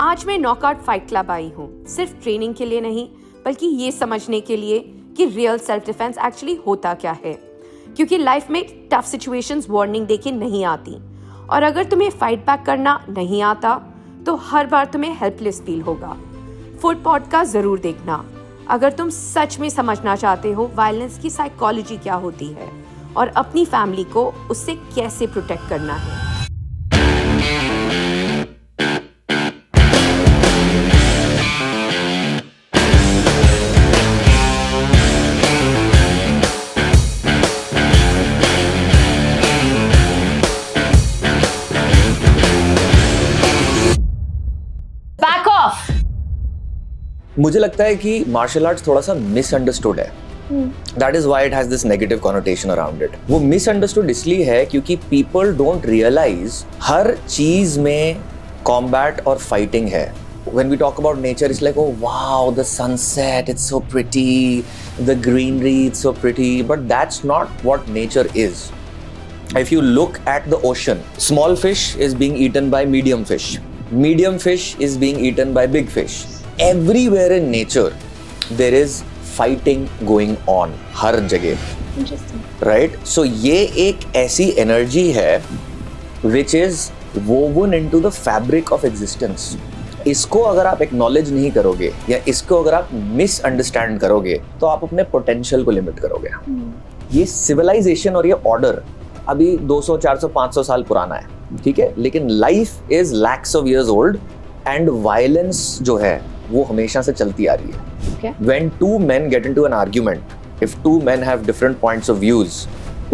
आज मैं knockout fight club I हूँ, सिर्फ ट्रेनिंग के लिए नहीं बल्कि ये समझने के लिए कि रियल सेल्फ डिफेंस एक्चुअली होता क्या है। क्योंकि लाइफ में टफ सिचुएशंस वार्निंग देके नहीं आती, और अगर तुम्हें फाइट बैक करना नहीं आता तो हर बार तुम्हें हेल्पलेस फील होगा। फुट पॉडकास्ट जरूर देखना अगर तुम सच में समझना चाहते हो वायलेंस की साइकोलॉजी क्या होती है और अपनी फैमिली को उससे कैसे प्रोटेक्ट करना है। मुझे लगता है कि मार्शल आर्ट्स थोड़ा सा मिसअंडरस्टूड है। That is why it has this negative connotation around it. वो मिसअंडरस्टूड इसलिए है क्योंकि पीपल डोंट रियलाइज हर चीज में कॉम्बैट और फाइटिंग है। When we talk about nature, it's like, oh wow, the sunset, it's so pretty, the greenery, it's so pretty, but that's not what nature is. If you look at the ocean, small fish is being eaten by medium fish. Medium fish is being eaten by big fish. Everywhere in nature, there is fighting going on. हर जगह. Interesting. Right? So ये एक ऐसी energy है which is woven into the fabric of existence. इसको अगर आप acknowledge नहीं करोगे या इसको अगर आप misunderstand करोगे तो आप अपने potential को limit करोगे. ये civilization और ये order अभी 200, 400, 500 साल पुराना है, ठीक है? लेकिन life is lakhs of years old and violence जो है वो हमेशा से चलती आ रही है. Okay. When two men get into an argument, if two men have different points of views,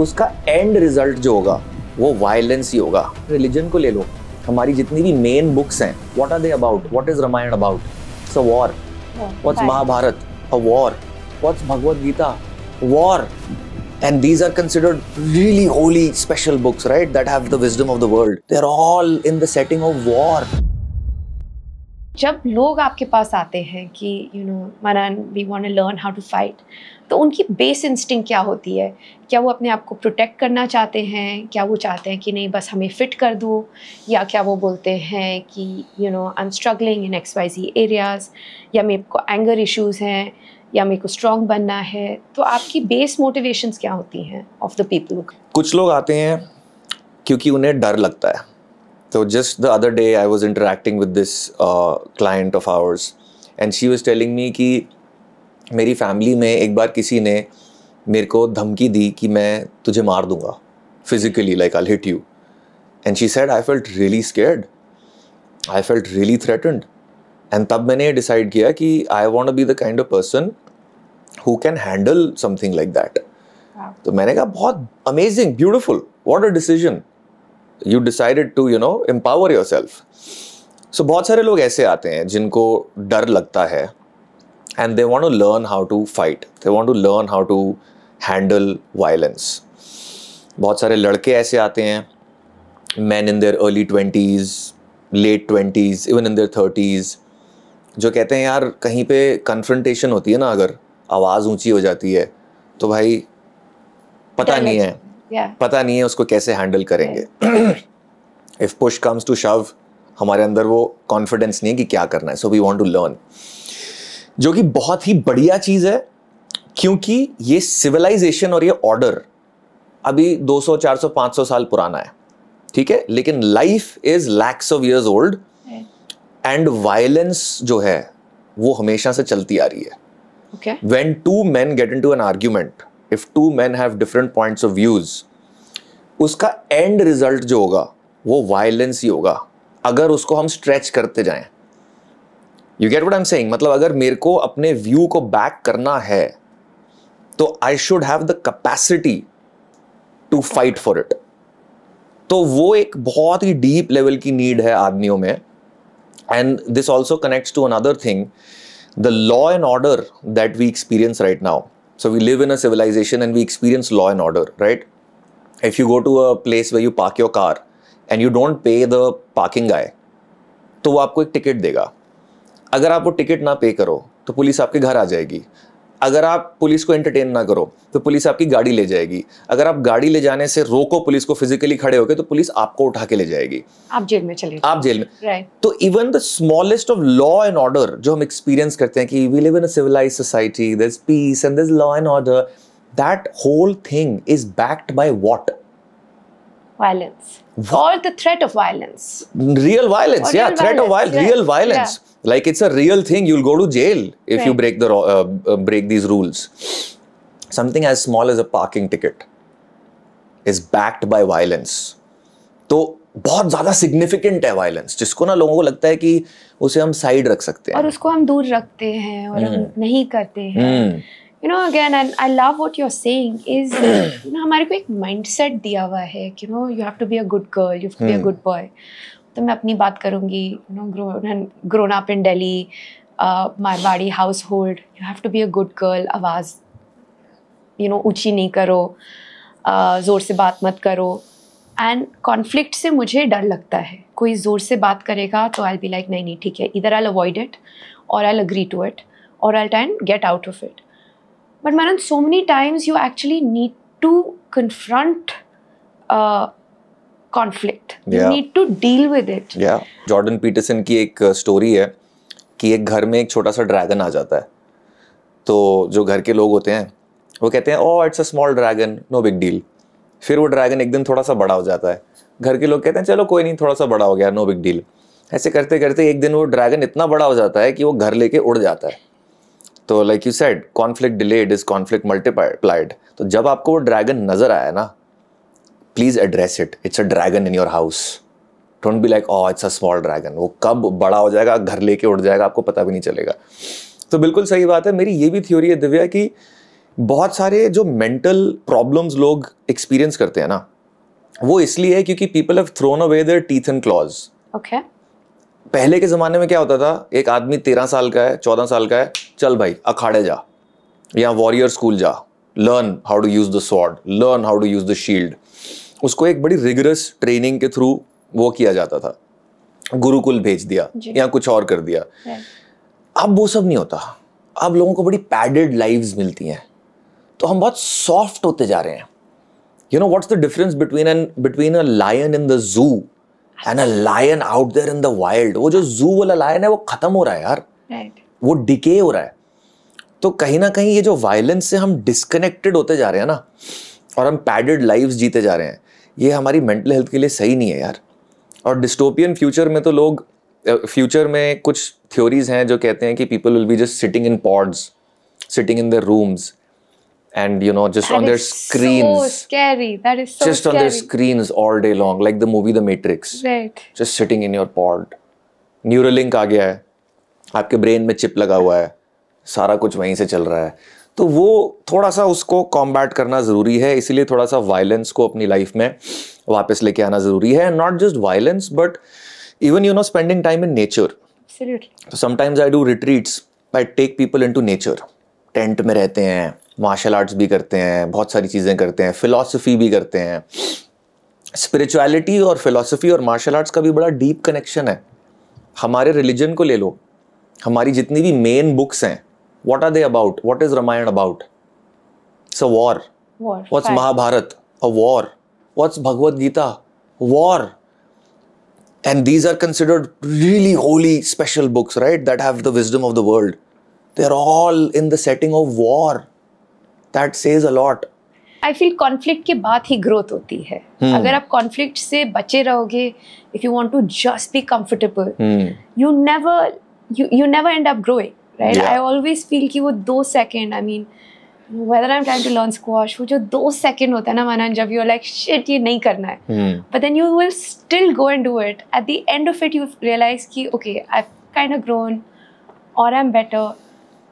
उसका end result जो होगा वो violence ही होगा. Religion को ले लो, हमारी जितनी भी main books हैं, what are they about? What is Ramayana about? It's a war. What's Mahabharat? A war. What's Bhagavad Gita? War. And these are considered really holy, special books, right? That have the wisdom of the world. They're all in the setting of war. जब लोग आपके पास आते हैं कि Manan we want to learn how to fight, तो उनकी base instinct क्या होती है? क्या वो अपने आप को प्रोटेक्ट करना चाहते हैं? क्या वो चाहते हैं कि नहीं बस हमें फिट कर दो? या क्या वो बोलते हैं कि I am struggling in XYZ areas, या मेरे को एंगर इश्यूज़ हैं, या मेरे को स्ट्रॉन्ग बनना है? तो आपकी बेस मोटिवेशंस क्या होती हैं ऑफ द पीपल? कुछ लोग आते हैं क्योंकि उन्हें डर लगता है. So just the other day I was interacting with this client of ours and she was telling me कि मेरी फैमिली में एक बार किसी ने मेरे को धमकी दी कि मैं तुझे मार दूंगा physically, like I'll hit you. And she said I felt really scared, I felt really threatened. And तब मैंने decide किया कि I want to be the kind of person who can handle something like that. तो मैंने कहा बहुत amazing, beautiful, what a decision. You decided to, empower yourself. So बहुत सारे लोग ऐसे आते हैं जिनको डर लगता है and they want to learn how to fight. They want to learn how to handle violence. बहुत सारे लड़के ऐसे आते हैं, men in their early 20s, late 20s, even in their 30s, जो कहते हैं यार कहीं पे confrontation होती है ना, अगर आवाज़ ऊंची हो जाती है तो भाई पता नहीं है, पता नहीं है उसको कैसे हैंडल करेंगे. इफ पुश कम्स टू शव, हमारे अंदर वो कॉन्फिडेंस नहीं है कि क्या करना है. So we want to learn, जो कि बहुत ही बढ़िया चीज है क्योंकि ये सिविलाइजेशन और ये ऑर्डर अभी 200, 400, 500 साल पुराना है, ठीक है? लेकिन life is lakhs of years old and violence जो है वो हमेशा से चलती आ रही है. When two men get into an argument, if two men have different points of views, उसका end result जो होगा वो violence ही होगा अगर उसको हम stretch करते जाएं. You get what I'm saying? मतलब अगर मेरे को अपने view को back करना है तो I should have the capacity to fight for it. तो वो एक बहुत ही deep level की need है आदमियों में. And this also connects to another thing, the law and order that we experience right now. So we live in a civilization and we experience law and order, right? If you go to a place where you park your car and you don't pay the parking guy, तो वो आपको एक ticket देगा. अगर आप वो ticket ना पे करो तो पुलिस आपके घर आ जाएगी. अगर आप पुलिस को एंटरटेन ना करो तो पुलिस आपकी गाड़ी ले जाएगी, अगर आप गाड़ी ले जाने से रोको पुलिस को फिजिकली खड़े होकर तो पुलिस आपको उठा के ले जाएगी, आप जेल में चले, आप जेल में। राइट। तो even the smallest of law and order जो हम एक्सपीरियंस करते हैं कि we live in a civilised society, there is peace and there is law and order, that whole thing is backed by what? Violence. Or the threat of violence. Real violence, Or yeah, real threat of violence, violence, real violence. Like it's a real thing. You'll go to jail if you Right. break these rules. Something as small as a parking ticket is backed by violence. तो बहुत ज्यादा significant है violence, जिसको ना लोगों को लगता है कि उसे हम साइड रख सकते हैं और उसको हम दूर रखते हैं और हम नहीं करते हैं। You know, again, and I love what you're saying is, you know, हमारे को एक mindset दिया हुआ है कि, you know, you have to be a good girl, you have to be a good boy. तो मैं अपनी बात करूँगी, you know, grown up in Delhi, Marwari household, you have to be a good girl, आवाज़, you know, ऊंची नहीं करो, ज़ोर से बात मत करो। And conflict से मुझे डर लगता है, कोई ज़ोर से बात करेगा तो I'll be like नहीं ठीक है, either I'll avoid it or I'll agree to it or I'll try and get out of it. But Manan, so many times you actually need to confront conflict. You Yeah. need to deal with it. Yeah. Jordan Peterson की एक story है कि एक घर में एक छोटा सा ड्रैगन आ जाता है, तो जो घर के लोग होते हैं वो कहते हैं oh it's a small dragon, no big deal. फिर वो ड्रैगन एक दिन थोड़ा सा बड़ा हो जाता है, घर के लोग कहते हैं चलो कोई नहीं, थोड़ा सा बड़ा हो गया, नो बिग डील। ऐसे करते करते एक दिन वो ड्रैगन इतना बड़ा हो जाता है कि वो घर लेके उड़ जाता है। तो like you said, conflict delayed is conflict multiplied. तो जब आपको वो ड्रैगन नजर आया ना, please address it, it's a dragon in your house. Don't be like oh it's a small dragon, वो कब बड़ा हो जाएगा, घर लेके उड़ जाएगा, आपको पता भी नहीं चलेगा। तो बिल्कुल सही बात है। मेरी ये भी थ्योरी है दिव्या कि बहुत सारे जो मेंटल प्रॉब्लम्स लोग एक्सपीरियंस करते हैं ना, वो इसलिए है क्योंकि people have thrown away there teeth and clause. Okay. पहले के ज़माने में क्या होता था, एक आदमी 13 साल का है, 14 साल का है, चल भाई अखाड़े जा या वॉरियर स्कूल जा, learn how to use the sword, learn how to use the shield. उसको एक बड़ी रिगरस ट्रेनिंग के थ्रू वो किया जाता था, गुरुकुल भेज दिया या कुछ और कर दिया। अब वो सब नहीं होता, अब लोगों को बड़ी पैडेड लाइव्स मिलती हैं, तो हम बहुत सॉफ्ट होते जा रहे हैं। You know what's the difference between a lion in the zoo and a lion out there in the wild? वो जो जू वाला लायन है वो खत्म हो रहा है यार, वो डिके हो रहा है। तो कहीं ना कहीं ये जो वायलेंस से हम डिस्कनेक्टेड होते जा रहे हैं ना, और हम पैडेड लाइव्स जीते जा रहे हैं, ये हमारी मेंटल हेल्थ के लिए सही नहीं है यार। और डिस्टोपियन फ्यूचर में तो लोग, फ्यूचर में कुछ थ्योरीज हैं जो कहते हैं कि people will be just sitting in pods, sitting in their rooms and you know just That on their is screens, so scary. That is so just scary. on their screens all day long, like the movie The Matrix. Right. Just sitting in your pod. Neuralink आ गया है, आपके brain में chip लगा हुआ है, सारा कुछ वहीं से चल रहा है। तो वो थोड़ा सा उसको कॉम्बैट करना ज़रूरी है, इसीलिए थोड़ा सा वायलेंस को अपनी लाइफ में वापस लेके आना ज़रूरी है। Not just violence but even you know spending time in nature. Absolutely. तो sometimes I do retreats, I take people into nature. Tent में रहते हैं, मार्शल आर्ट्स भी करते हैं, बहुत सारी चीज़ें करते हैं, फिलॉसफी भी करते हैं। स्पिरिचुअलिटी और फिलॉसफी और मार्शल आर्ट्स का भी बड़ा डीप कनेक्शन है। हमारे रिलीजन को ले लो, हमारी जितनी भी मेन बुक्स हैं, what are they about? What is Ramayan about? It's a war. What's Mahabharat? A war. What's Bhagavad Gita? War. And these are considered really holy, special books, right? That have the wisdom of the world. They're all in the setting of war. That says a lot. I feel conflict के बाद ही growth होती है। अगर आप conflict से बचे रहोगे, if you want to just be comfortable, you never end up growing, right? Yeah. I always feel कि वो 2 second, I mean, whether I'm trying to learn squash, वो जो 2 second होता है ना माना, जब you're like shit ये नहीं करना है, but then you will still go and do it. At the end of it, you realize कि okay, I've kind of grown, or I'm better.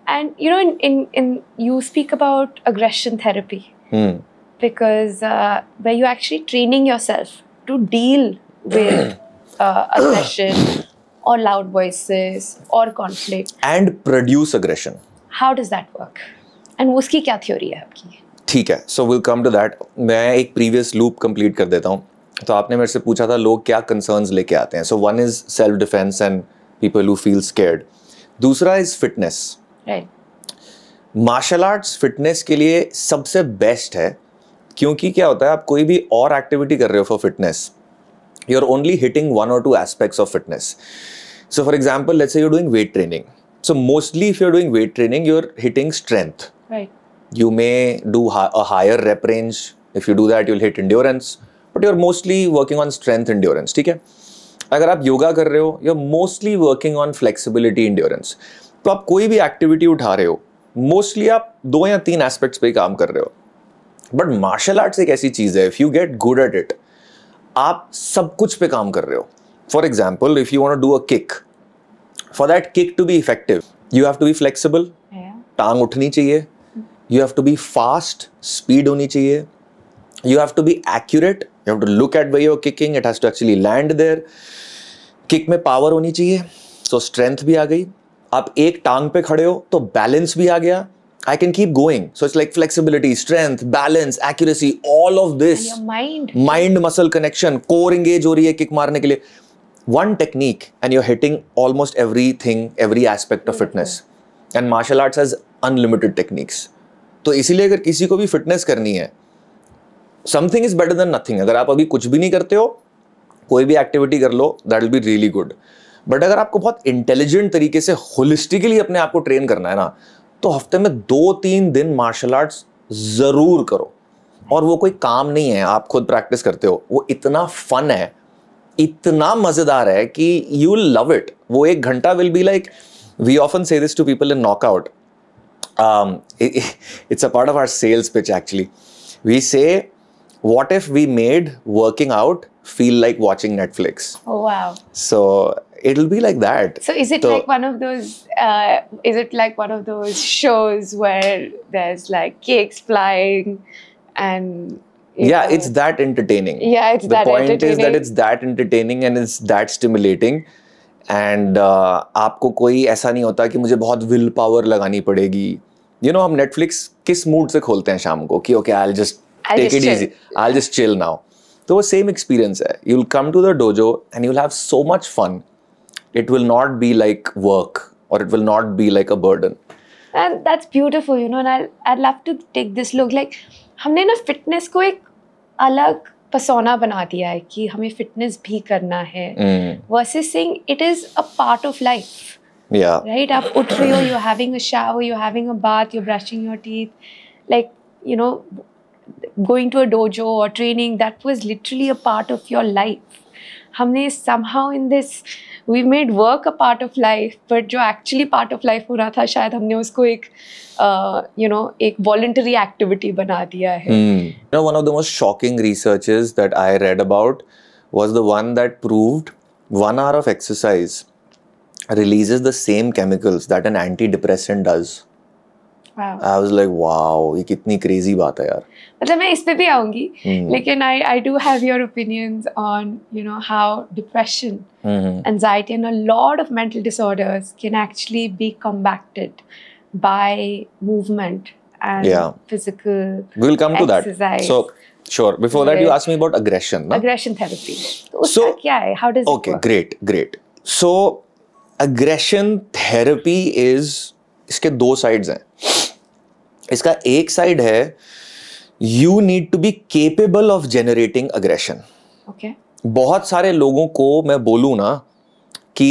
And you know, in you speak about aggression therapy, because where you're actually training yourself to deal with aggression or loud voices or conflict And produce aggression. How does that work? And उसकी क्या theory है आपकी? ठीक है, so we'll come to that. मैं एक previous loop complete कर देता हूँ। तो आपने मेरे से पूछा था लोग क्या concerns लेके आते हैं. So one is self defense and people who feel scared. दूसरा is fitness. Right. Martial arts fitness के लिए सबसे बेस्ट है, क्योंकि क्या होता है, आप कोई भी और एक्टिविटी कर रहे हो for fitness, you are only hitting 1 or 2 aspects of fitness. So for example, let's say you are doing weight training. So mostly if you're doing weight training, you're hitting strength. Right. You may do a higher rep range. If you do that, you'll hit endurance. But you're mostly working on strength endurance. ठीक है? अगर आप योगा कर रहे हो, you're mostly working on flexibility endurance. तो आप कोई भी एक्टिविटी उठा रहे हो, mostly आप 2 या 3 एस्पेक्ट्स पे ही काम कर रहे हो. बट मार्शल आर्ट्स एक ऐसी चीज है, if you get good at it, आप सब कुछ पे काम कर रहे हो. For example, if you want to do a kick, for that kick to be effective, you have to be flexible. Yeah. टांग उठनी चाहिए. You have to be fast. Speed होनी चाहिए. You have to be accurate. You have to look at where you're kicking. It has to actually land there. Kick में power होनी चाहिए. So strength भी आ गई. आप एक टांग पे खड़े हो तो balance भी आ गया. I can keep going. So it's like flexibility, strength, balance, accuracy, all of this. And your Mind muscle connection, core engage हो रही है kick मारने के लिए. One technique and you're hitting almost everything, every aspect of fitness. And martial arts has unlimited techniques. तो इसीलिए अगर किसी को भी फिटनेस करनी है, something is better than nothing. अगर आप अभी कुछ भी नहीं करते हो, कोई भी एक्टिविटी कर लो, that will be really good. But अगर आपको बहुत इंटेलिजेंट तरीके से होलिस्टिकली अपने आप को ट्रेन करना है ना, तो हफ्ते में 2-3 दिन मार्शल आर्ट्स जरूर करो. और वो कोई काम नहीं है, आप खुद प्रैक्टिस करते हो, वो इतना फन है, इतना मजेदार है कि यू विल लव इट. वो 1 घंटा will be like, we often say this to people in knockout. It's a part of our sales pitch actually. We say, what if we made working out feel like watching Netflix? Oh wow. So it'll be like that. So is it like one of those shows where there's like cakes flying and yeah, it's that entertaining. Yeah, it's that entertaining. The point is that it's that entertaining and it's that stimulating. And आपको कोई ऐसा नहीं होता कि मुझे बहुत will power लगानी पड़ेगी. हम नेटफ्लिक्स किस मूड से खोलते हैं शाम को कि okay, I'll just take it easy, I'll just chill now. तो वो सेम एक्सपीरियंस है. You'll come to the dojo and you'll have so much fun. It will not be like work or it will not be like a burden. And that's beautiful, and I'd love to take this look. Like हमने ना fitness को एक अलग persona बना दिया है कि हमें फिटनेस भी करना है, versus saying it is a part of life. Yeah. Right? आप उठ रहे हो, you're having a shower, you're having a bath, you're brushing your teeth. Like, going to a dojo or training, that was literally a part of your life. हमने somehow in this, we made work a part of life, but जो actually part of life हो रहा था, शायद हमने उसको एक एक voluntary activity बना दिया है. One of the most shocking researches that I read about was the one that proved 1 hour of exercise releases the same chemicals that an antidepressant does. Wow. I was like, wow, ये कितनी crazy बात है यार. मतलब मैं इस पे भी आऊंगी, लेकिन I do have your opinions on how depression, anxiety and a lot of mental disorders can actually be combated by movement and physical We'll come to exercise. that. So sure, before that you asked me about aggression, na? Aggression therapy. तो उसका क्या है? How does it work? Great. So aggression therapy is, इसके 2 sides हैं. इसका एक side है, you need to be capable of generating aggression. Okay. बहुत सारे लोगों को मैं बोलूँ ना कि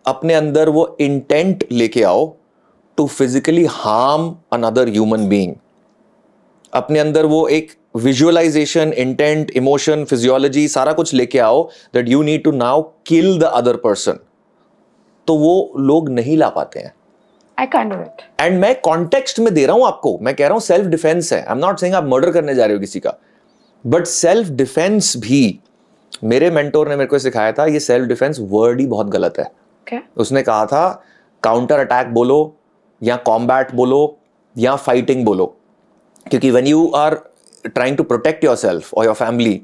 अपने अंदर वो इंटेंट लेके आओ to physically harm another human being. अपने अंदर वो एक visualization, intent, emotion, physiology सारा कुछ लेके आओ that you need to now kill the other person. तो वो लोग नहीं ला पाते हैं. I can't do it. And मैं कॉन्टेक्स्ट में दे रहा हूं आपको, मैं कह रहा हूं सेल्फ डिफेंस है. आई एम नॉट सेइंग आप मर्डर करने जा रहे हो किसी का, बट सेल्फ डिफेंस भी, मेरे मेंटोर ने मेरे को सिखाया था, ये सेल्फ डिफेंस वर्ड ही बहुत गलत है. Okay. उसने कहा था काउंटर अटैक बोलो या कॉम्बैट बोलो या फाइटिंग बोलो, क्योंकि when you are trying to protect yourself और your family,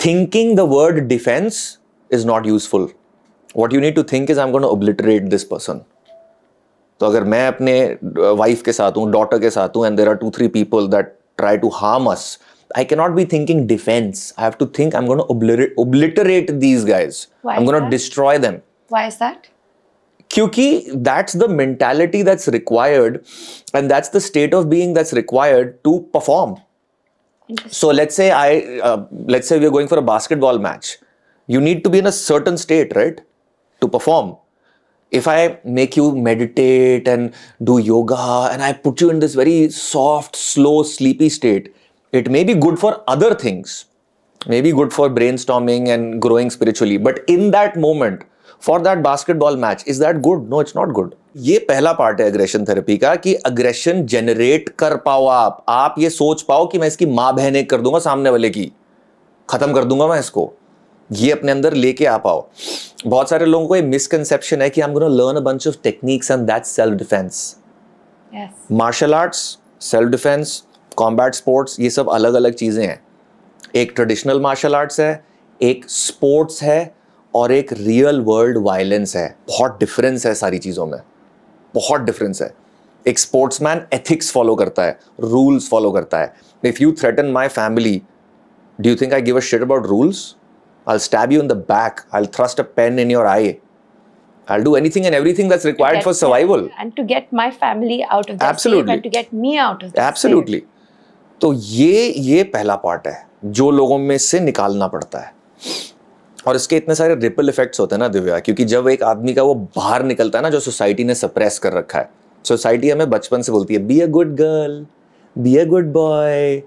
thinking the word defence is not useful. What you need to think is I am gonna obliterate this person. तो अगर मैं अपने वाइफ के साथ हूँ, डॉटर के साथ हूँ, and there are 2-3 people that try to harm us, I can not be thinking defence. I have to think I am gonna obliterate these guys. Why I'm is going to that? destroy them. Why is that? क्योंकि that's the mentality that's required and that's the state of being that's required to perform. So let's say we are going for a basketball match. You need to be in a certain state, right, to perform. If I make you meditate and do yoga and I put you in this very soft, slow, sleepy state, it may be good for other things, maybe good for brainstorming and growing spiritually, but in that moment for that basketball match, is that good? No, it's not good. ये पहला part है aggression therapy का कि aggression generate कर पाओ आप ये सोच पाओ कि मैं इसकी माँ बहन एक कर दूंगा सामने वाले की, खत्म कर दूंगा मैं इसको, ये अपने अंदर लेके आ पाओ. बहुत सारे लोगों को ये मिसकंसेप्शन है कि I am gonna learn a bunch of techniques and that's self defence. Martial arts, self defence, combat sports, ये सब अलग अलग चीजें हैं. एक ट्रेडिशनल मार्शल आर्ट्स है, एक स्पोर्ट्स है और एक रियल वर्ल्ड वायलेंस है. बहुत डिफरेंस है सारी चीजों में, बहुत डिफरेंस है. एक स्पोर्ट्समैन एथिक्स फॉलो करता है, रूल्स फॉलो करता है. If you threaten my family, do you think I give a shit about rules? I'll stab you in the back. I'll thrust a pen in your eye. I'll do anything and everything that's required for survival. And to get my family out of that Absolutely. state and to get me out of that Absolutely. तो ये पहला part है जो लोगों में से निकालना पड़ता है. और इसके इतने सारे रिपल इफेक्ट्स होते हैं ना दिव्या, क्योंकि जब एक आदमी का वो बाहर निकलता है ना, जो सोसाइटी ने सप्रेस कर रखा है. सोसाइटी हमें बचपन से बोलती है be a good girl, be a good boy,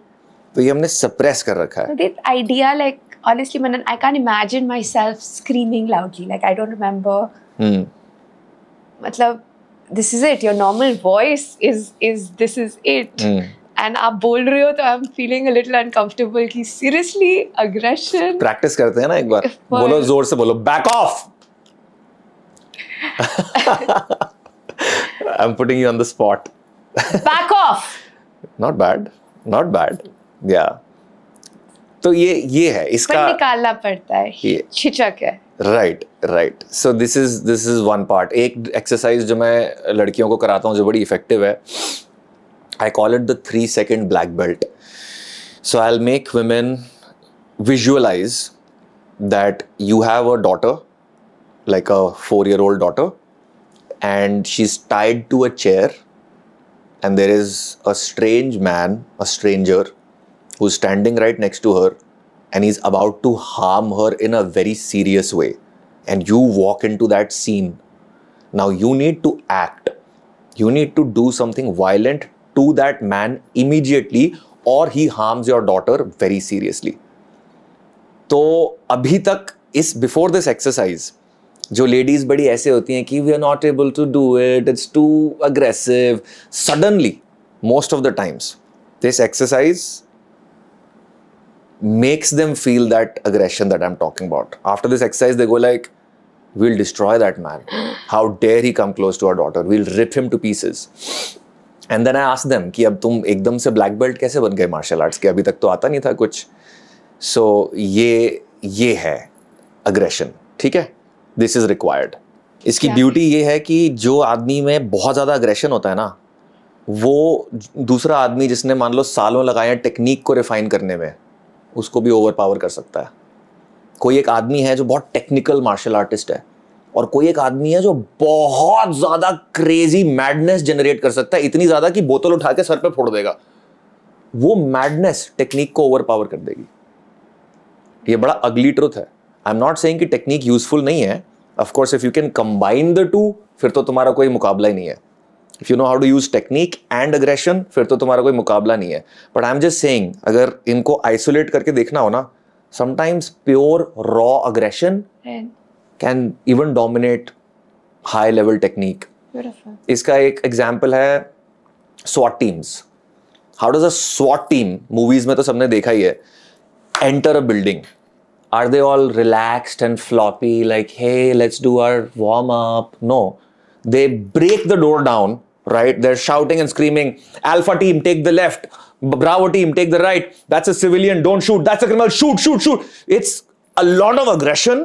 तो ये हमने सप्रेस कर रखा है. So this idea, like, honestly, Manan, I can't imagine myself screaming loudly. Like, I don't remember. Matlab, this is it. Your normal voice is this is it. And आप बोल रहे हो तो I'm feeling a little uncomfortable. कि seriously, aggression. Practice करते हैं ना एक बार. बोलो जोर से बोलो. Back off. I'm putting you on the spot. Back off. Not bad. Not bad. Yeah. तो ये है इसका, पर निकालना पड़ता है, झिझक है. Right. So this is one part. एक एक्सरसाइज जो मैं लड़कियों को कराता हूँ जो बड़ी इफेक्टिव है, I call it the 3-second black belt. So I will make women visualise that you have a daughter, like a 4-year-old daughter, and she is tied to a chair and there is a strange man, a stranger, who's standing right next to her and he's about to harm her in a very serious way, and you walk into that scene. Now you need to act, you need to do something violent to that man immediately or he harms your daughter very seriously. तो अभी तक इस before this exercise जो ladies बड़ी ऐसे होती हैं कि we are not able to do it, it's too aggressive. Suddenly, most of the times, this exercise makes them feel that aggression that I'm talking about. After this exercise, they go like, we'll destroy that man. How dare he come close to our daughter? We'll rip him to pieces. And then I ask them कि अब तुम एकदम से black belt कैसे बन गए martial arts के? अभी तक तो आता नहीं था कुछ. So ये है aggression. ठीक है? This is required. इसकी beauty ये है कि जो आदमी में बहुत ज़्यादा aggression होता है ना, वो दूसरा आदमी जिसने मान लो सालों लगाए हैं टेक्निक को रिफाइन करने में, उसको भी ओवर पावर कर सकता है. कोई एक आदमी है जो बहुत टेक्निकल मार्शल आर्टिस्ट है, और कोई एक आदमी है जो बहुत ज्यादा क्रेजी मैडनेस जनरेट कर सकता है, इतनी ज्यादा कि बोतल उठा के सर पे फोड़ देगा. वो मैडनेस टेक्निक को ओवर पावर कर देगी. ये बड़ा अगली ट्रुथ है. आई एम नॉट सेइंग कि टेक्निक यूजफुल नहीं है. Of course if you can combine the two, फिर तो तुम्हारा कोई मुकाबला ही नहीं है. If you know how to use technique and aggression, फिर तो तुम्हारा कोई मुकाबला नहीं है. But I'm just saying, अगर इनको isolate करके देखना हो ना, sometimes pure raw aggression can even dominate high level technique. Beautiful. इसका एक example है SWAT teams. How does a SWAT team, movies में तो सबने देखा ही है, enter a building? Are they all relaxed and floppy like, hey, let's do our warm up? No. They break the door down. Right? They're shouting and screaming, Alpha team, take the left. Bravo team, take the right. That's a civilian, don't shoot. That's a criminal, shoot, shoot, shoot. It's a lot of aggression,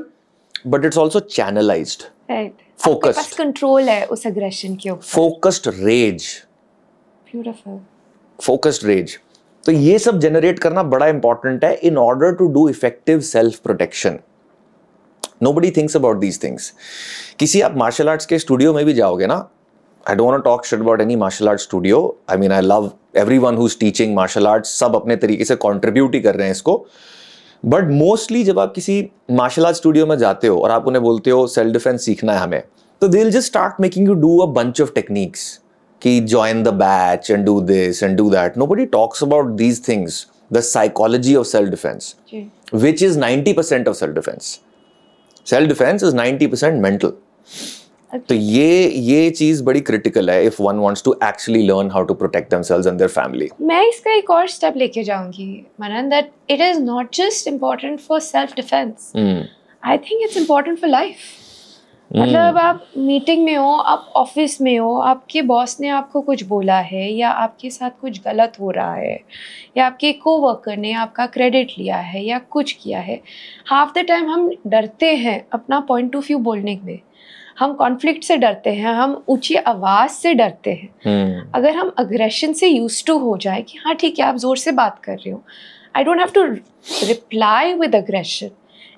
but it's also channelized. Right. Focused. आपके पास control है उस aggression के ऊपर. Focused rage. Beautiful. Focused rage. तो ये सब generate करना बड़ा important है in order to do effective self-protection. Nobody thinks about these things. किसी आप मार्शल आर्ट्स के स्टूडियो में भी जाओगे ना, I don't want to talk shit about any martial arts studio. I mean, I love everyone who's teaching martial arts. सब अपने तरीके से contribute ही कर रहे हैं इसको. But mostly जब आप किसी martial arts studio में जाते हो और आप उन्हें बोलते हो self defense सीखना है हमें, तो they'll just start making you do a bunch of techniques. कि join the batch and do this and do that. Nobody talks about these things. The psychology of self defense, which is 90% of self defense. Self defense is 90% mental. तो ये चीज बड़ी critical है if one wants to actually learn how to protect themselves and their family. मैं इसका एक और step लेके जाऊंगी मनन, that it is not just important for self defense. I think it's important for life. मतलब आप मीटिंग में हो, आप ऑफिस में हो, आपके बॉस ने आपको कुछ बोला है या आपके साथ कुछ गलत हो रहा है या आपके कोवर्कर ने आपका क्रेडिट लिया है या कुछ किया है, हाफ द टाइम हम डरते हैं अपना पॉइंट ऑफ व्यू बोलने में, हम कॉन्फ्लिक्ट से डरते हैं, हम ऊंची आवाज़ से डरते हैं. अगर हम अग्रेशन से यूज्ड टू हो जाए कि हाँ ठीक है आप ज़ोर से बात कर रहे हो, I don't have to reply with aggression,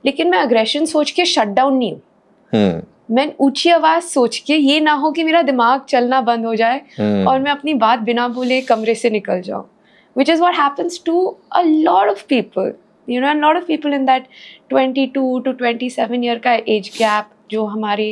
लेकिन मैं अग्रेशन सोच के शट डाउन नहीं हूँ. मैं ऊंची आवाज़ सोच के, ये ना हो कि मेरा दिमाग चलना बंद हो जाए और मैं अपनी बात बिना बोले कमरे से निकल जाऊँ, which is what happens to a lot of people. You know, a lot of people in that 22 to 27 year का एज गैप, जो हमारे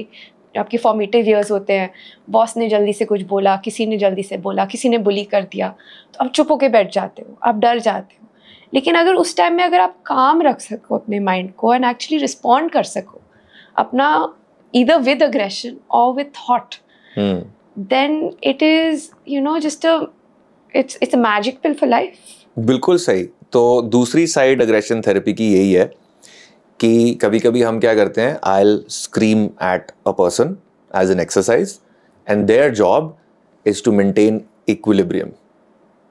आपके फॉर्मेटिव ईयर्स होते हैं, बॉस ने जल्दी से कुछ बोला, किसी ने जल्दी से बोला, किसी ने बुली कर दिया, तो आप चुप होके बैठ जाते हो, आप डर जाते हो. लेकिन अगर उस टाइम में अगर आप काम रख सको अपने माइंड को एंड एक्चुअली रिस्पॉन्ड कर सको अपना, either with aggression or with thought, then it is, you know, just it's a magic pill for life. बिल्कुल सही. तो दूसरी साइड अग्रेशन थेरेपी की यही है कि कभी कभी हम क्या करते हैं, I'll scream at a person as an exercise and their job is to maintain equilibrium.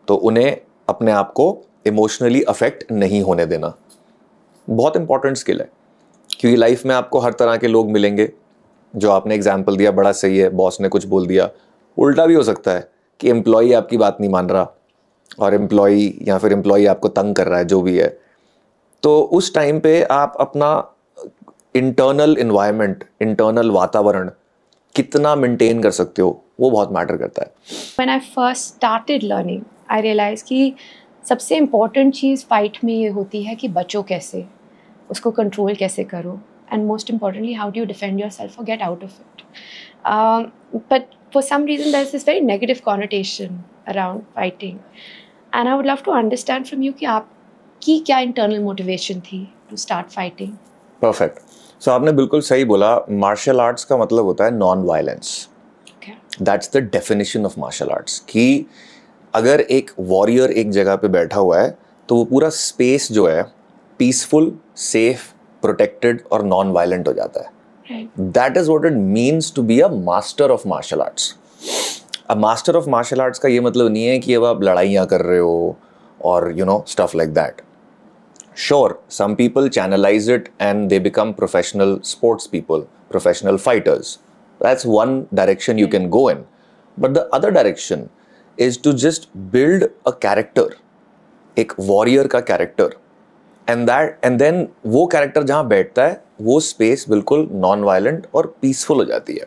तो उन्हें अपने आप को इमोशनली अफेक्ट नहीं होने देना बहुत इंपॉर्टेंट स्किल है, क्योंकि लाइफ में आपको हर तरह के लोग मिलेंगे. जो आपने एग्जाम्पल दिया बड़ा सही है, बॉस ने कुछ बोल दिया. उल्टा भी हो सकता है कि एम्प्लॉई आपकी बात नहीं मान रहा और एम्प्लॉई या फिर एम्प्लॉई आपको तंग कर रहा है, जो भी है. तो उस टाइम पे आप अपना इंटरनल इन्वायरमेंट, इंटरनल वातावरण कितना मेंटेन कर सकते हो, वो बहुत मैटर करता है. When I first started learning, I realized कि सबसे इम्पोर्टेंट चीज़ फाइट में ये होती है कि बचो कैसे, उसको कंट्रोल कैसे करो, and most importantly, how do you defend yourself or get out of it. But for some reason, there's this very negative connotation around fighting. And I would love to understand from you कि आपकी क्या internal motivation थी to start fighting. Perfect. So आपने बिल्कुल सही बोला. Martial arts का मतलब होता है non violence. That's the definition of martial arts. कि अगर एक वॉरियर एक जगह पे बैठा हुआ है तो वो पूरा स्पेस जो है पीसफुल, सेफ, प्रोटेक्टेड और नॉन वायलेंट हो जाता है. That is what it means to be a master of martial arts. अब मास्टर ऑफ मार्शल आर्ट्स का ये मतलब नहीं है कि अब आप लड़ाइयाँ कर रहे हो और you know stuff like that. Sure, some people channelize it and they become professional sports people, professional fighters. That's one direction you can go in. But the other direction is to just build a character, एक warrior का character. And then वो character जहाँ बैठता है वो space बिल्कुल non violent और peaceful हो जाती है.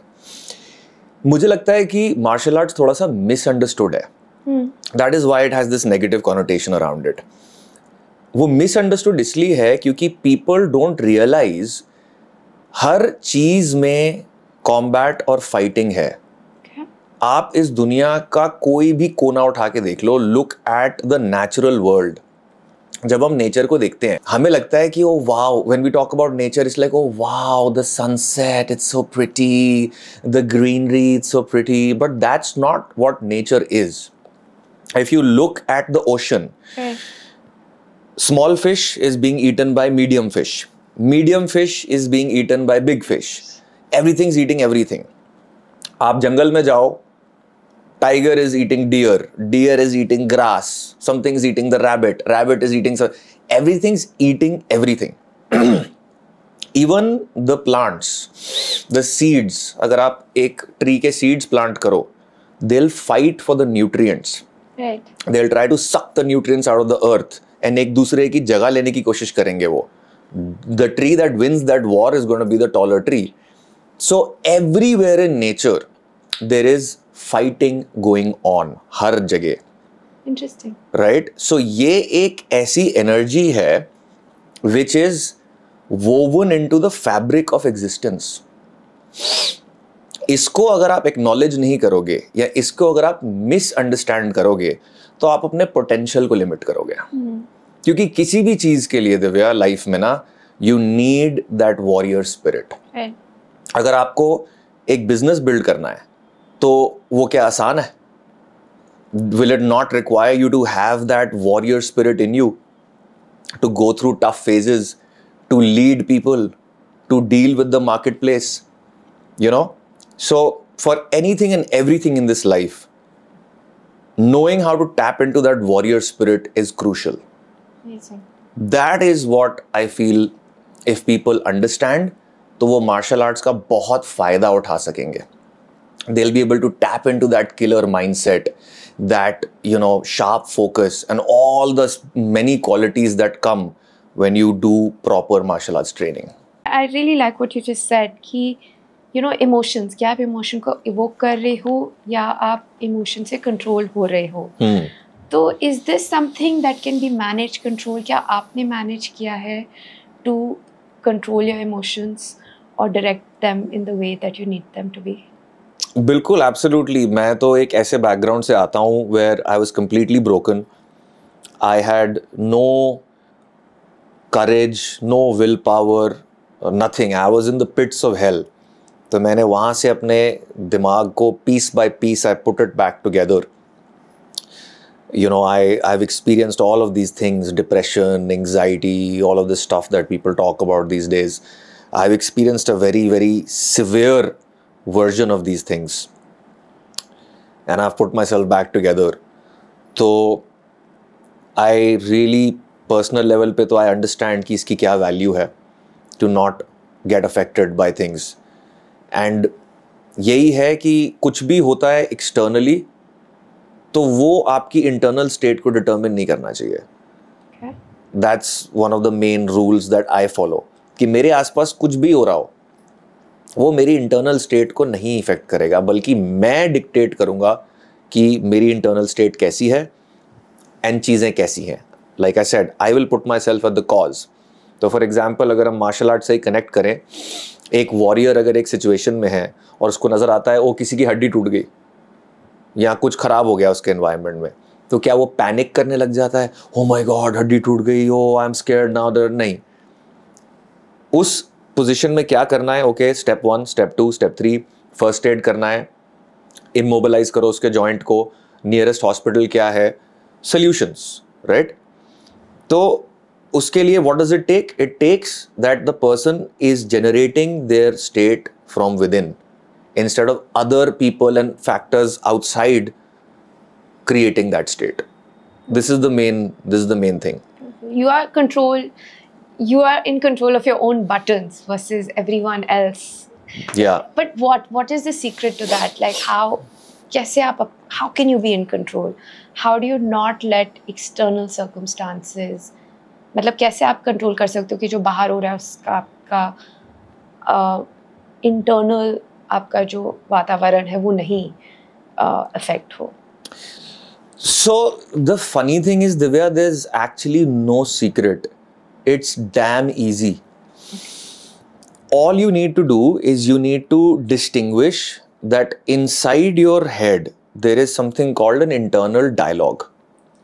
मुझे लगता है कि मार्शल आर्ट्स थोड़ा सा मिसअंडरस्टूड है. That is why it has this negative connotation around it. वो मिसअंडरस्टूड इसलिए है क्योंकि पीपल डोंट रियलाइज हर चीज में कॉम्बैट और फाइटिंग है. आप इस दुनिया का कोई भी कोना उठा के देख लो, look at the natural world. जब हम नेचर को देखते हैं हमें लगता है कि oh wow, when we talk about nature it's like oh wow the sunset, it's so pretty, the greenery, it's so pretty. But that's not what nature is. If you look at the ocean, small fish is being eaten by medium fish, medium fish is being eaten by big fish, everything is eating everything. आप जंगल में जाओ, tiger is eating deer, deer is eating grass, something is eating the rabbit, rabbit is eating, everything's eating everything. Even the plants, the seeds, अगर आप एक tree के seeds plant करो, they'll fight for the nutrients. Right. They'll try to suck the nutrients out of the earth and एक दूसरे की जगह लेने की कोशिश करेंगे वो. The tree that wins that war is going to be the taller tree. So everywhere in nature there is fighting going on, हर जगह. Interesting. Right? So ये एक ऐसी energy है which is woven into the fabric of existence. इसको अगर आप acknowledge नहीं करोगे या इसको अगर आप misunderstand करोगे तो आप अपने potential को limit करोगे. क्योंकि किसी भी चीज के लिए दिव्या लाइफ में ना you need that warrior spirit. अगर आपको एक बिजनेस बिल्ड करना है तो वो क्या आसान है? Will it not require you to have that warrior spirit in you to go through tough phases, to lead people, to deal with the market place, you know? So for anything and everything in this life, knowing how to tap into that warrior spirit is crucial. Amazing. That is what I feel if people understand, तो वो martial arts का बहुत फायदा उठा सकेंगे. They'll be able to tap into that killer mindset, that, you know, sharp focus and all the many qualities that come when you do proper martial arts training. I really like what you just said कि you know emotions, क्या आप emotion को evoke कर रहे हो या आप emotion से control हो रहे हो. तो is this something that can be managed, control? क्या आपने manage किया है to control your emotions or direct them in the way that you need them to be? बिल्कुल, absolutely. मैं तो एक ऐसे background से आता हूँ where I was completely broken. I had no courage, no willpower, nothing. I was in the pits of hell. तो मैंने वहाँ से अपने दिमाग को piece by piece I put it back together. You know, I've experienced all of these things, depression, anxiety, all of this stuff that people talk about these days. I've experienced a very, very severe version of these things. And I've put myself back together. So I really, personal level पे तो I understand कि इसकी क्या value है to not get affected by things. And यही है कि कुछ भी होता है externally तो वो आपकी इंटरनल स्टेट को डिटरमिन नहीं करना चाहिए. That's one of the main rules that I follow कि मेरे आसपास कुछ भी हो रहा हो वो मेरी इंटरनल स्टेट को नहीं इफेक्ट करेगा, बल्कि मैं डिक्टेट करूंगा कि मेरी इंटरनल स्टेट कैसी है एंड चीज़ें कैसी हैं. Like I said, I will put my self at the cause. तो फॉर एग्जाम्पल अगर हम मार्शल आर्ट से ही कनेक्ट करें, एक वॉरियर अगर एक सिचुएशन में है और उसको नज़र आता है वो किसी की हड्डी टूट गई या कुछ खराब हो गया उसके एनवायरनमेंट में, तो क्या वो पैनिक करने लग जाता है? ओ माय गॉड, हड्डी टूट गई, ओ आई एम स्केयर्ड नाउ? नहीं. उस पोजीशन में क्या करना है? Okay, step 1, step 2, step 3, first aid करना है, इमोबिलाइज करो उसके जॉइंट को, नियरेस्ट हॉस्पिटल क्या है, सॉल्यूशंस, राइट? तो उसके लिए what does it take? It takes that the person is generating their state from within instead of other people and factors outside creating that state. This is the main thing. You are in control of your own buttons versus everyone else. Yeah. But what is the secret to that? Like how can you be in control? How do you not let external circumstances, मतलब कैसे आप control कर सकते हो कि जो बाहर हो रहा है उसका आपका इंटरनल आपका जो वातावरण है वो नहीं अफेक्ट हो? So the funny thing is, Divya, there's actually no secret. It's damn easy. All you need to do is you need to distinguish that inside your head there is something called an internal dialogue.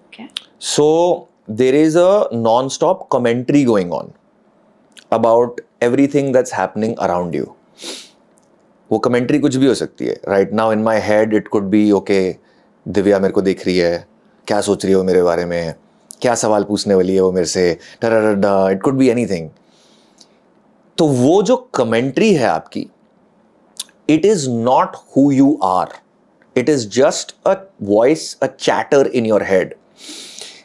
Okay. So there is a non-stop commentary going on about everything that's happening around you. वो commentary कुछ भी हो सकती है. Right now in my head it could be, okay Divya मेरे को देख रही है, क्या सोच रही है वो मेरे बारे में, क्या सवाल पूछने वाली है वो मेरे से, इट कुड बी एनीथिंग. तो वो जो कमेंट्री है आपकी, it is not who you are, it is just a voice, a chatter in your head.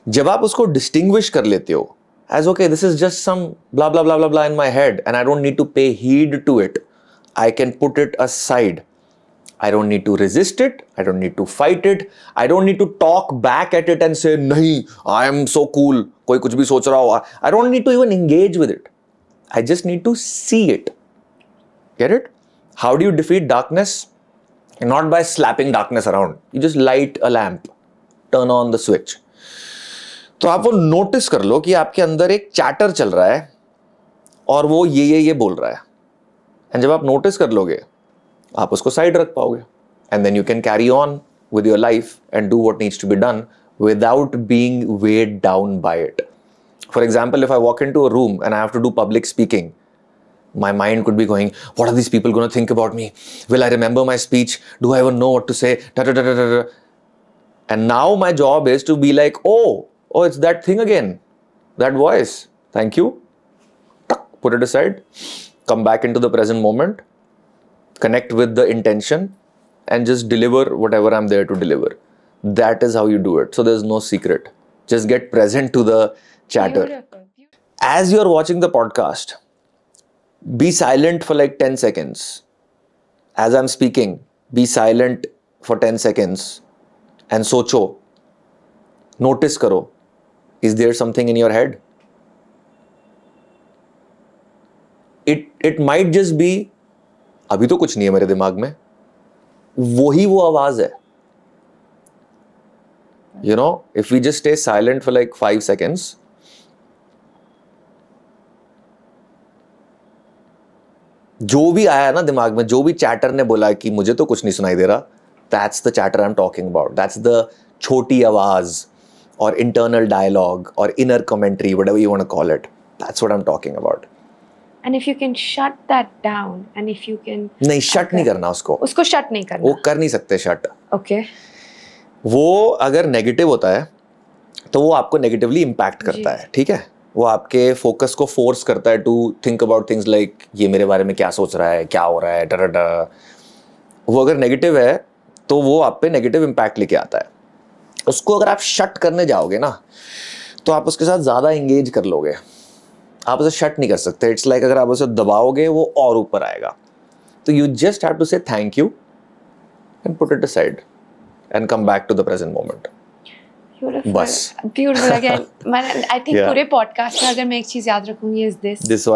जब आप उसको डिस्टिंग्विश कर लेते हो as okay this is just some blah blah blah blah in my head and I don't need to pay heed to it, I can put it aside. I don't need to resist it. I don't need to fight it. I don't need to talk back at it and say, nahi, I am so cool. कोई कुछ भी सोच रहा हो. I don't need to even engage with it. I just need to see it. Get it? How do you defeat darkness? Not by slapping darkness around. You just light a lamp, turn on the switch. तो आप वो notice कर लो कि आपके अंदर एक chatter चल रहा है और वो ये बोल रहा है. एंड जब आप नोटिस कर लोगे, आप उसको साइड रख पाओगे. And then you can carry on with your life and do what needs to be done without being weighed down by it. For example, if I walk into a room and I have to do public speaking, my mind could be going, what are these people going to think about me? Will I remember my speech? Do I even know what to say? Da, da, da, da, da. And now my job is to be like, oh, it's that thing again. That voice. Thank you. Put it aside. Come back into the present moment. Connect with the intention. And just deliver whatever I'm there to deliver. That is how you do it. So there's no secret. Just get present to the chatter. Beautiful. As you're watching the podcast, be silent for like 10 seconds. As I'm speaking, be silent for 10 seconds. And socho. Notice karo. Is there something in your head? It might just be, अभी तो कुछ नहीं है मेरे दिमाग में. वही वो आवाज है. You know, if we just stay silent for like 5 seconds, जो भी आया ना दिमाग में, जो भी चैटर ने बोला कि मुझे तो कुछ नहीं सुनाई दे रहा, that's the chatter I'm talking about. That's the छोटी आवाज or internal dialogue or inner commentary, whatever you want to call it. That's what I'm talking about. And if you can shut that down, and if you can नहीं shut नहीं करना उसको shut नहीं करना, वो कर नहीं सकते शट. ओके. वो अगर नेगेटिव होता है तो वो आपको नेगेटिवली इम्पैक्ट करता है. ठीक है, वो आपके फोकस को फोर्स करता है to think about things like ये मेरे बारे में क्या सोच रहा है, क्या हो रहा है, डर. वो अगर नेगेटिव है तो वो आप पे नेगेटिव इम्पैक्ट लेके आता है. उसको अगर आप शट करने जाओगे ना तो आप उसके साथ ज़्यादा इंगेज कर लोगे. आप उसे शट नहीं कर सकते. इट्स लाइक अगर आप उसे दबाओगे वो और ऊपर आएगा. तो you just have to say thank you and put it aside and come back to the present moment. बस. ब्यूटीफुल. अगेन आई थिंक पूरे पॉडकास्ट में अगर मैं एक चीज याद रखूंगी is this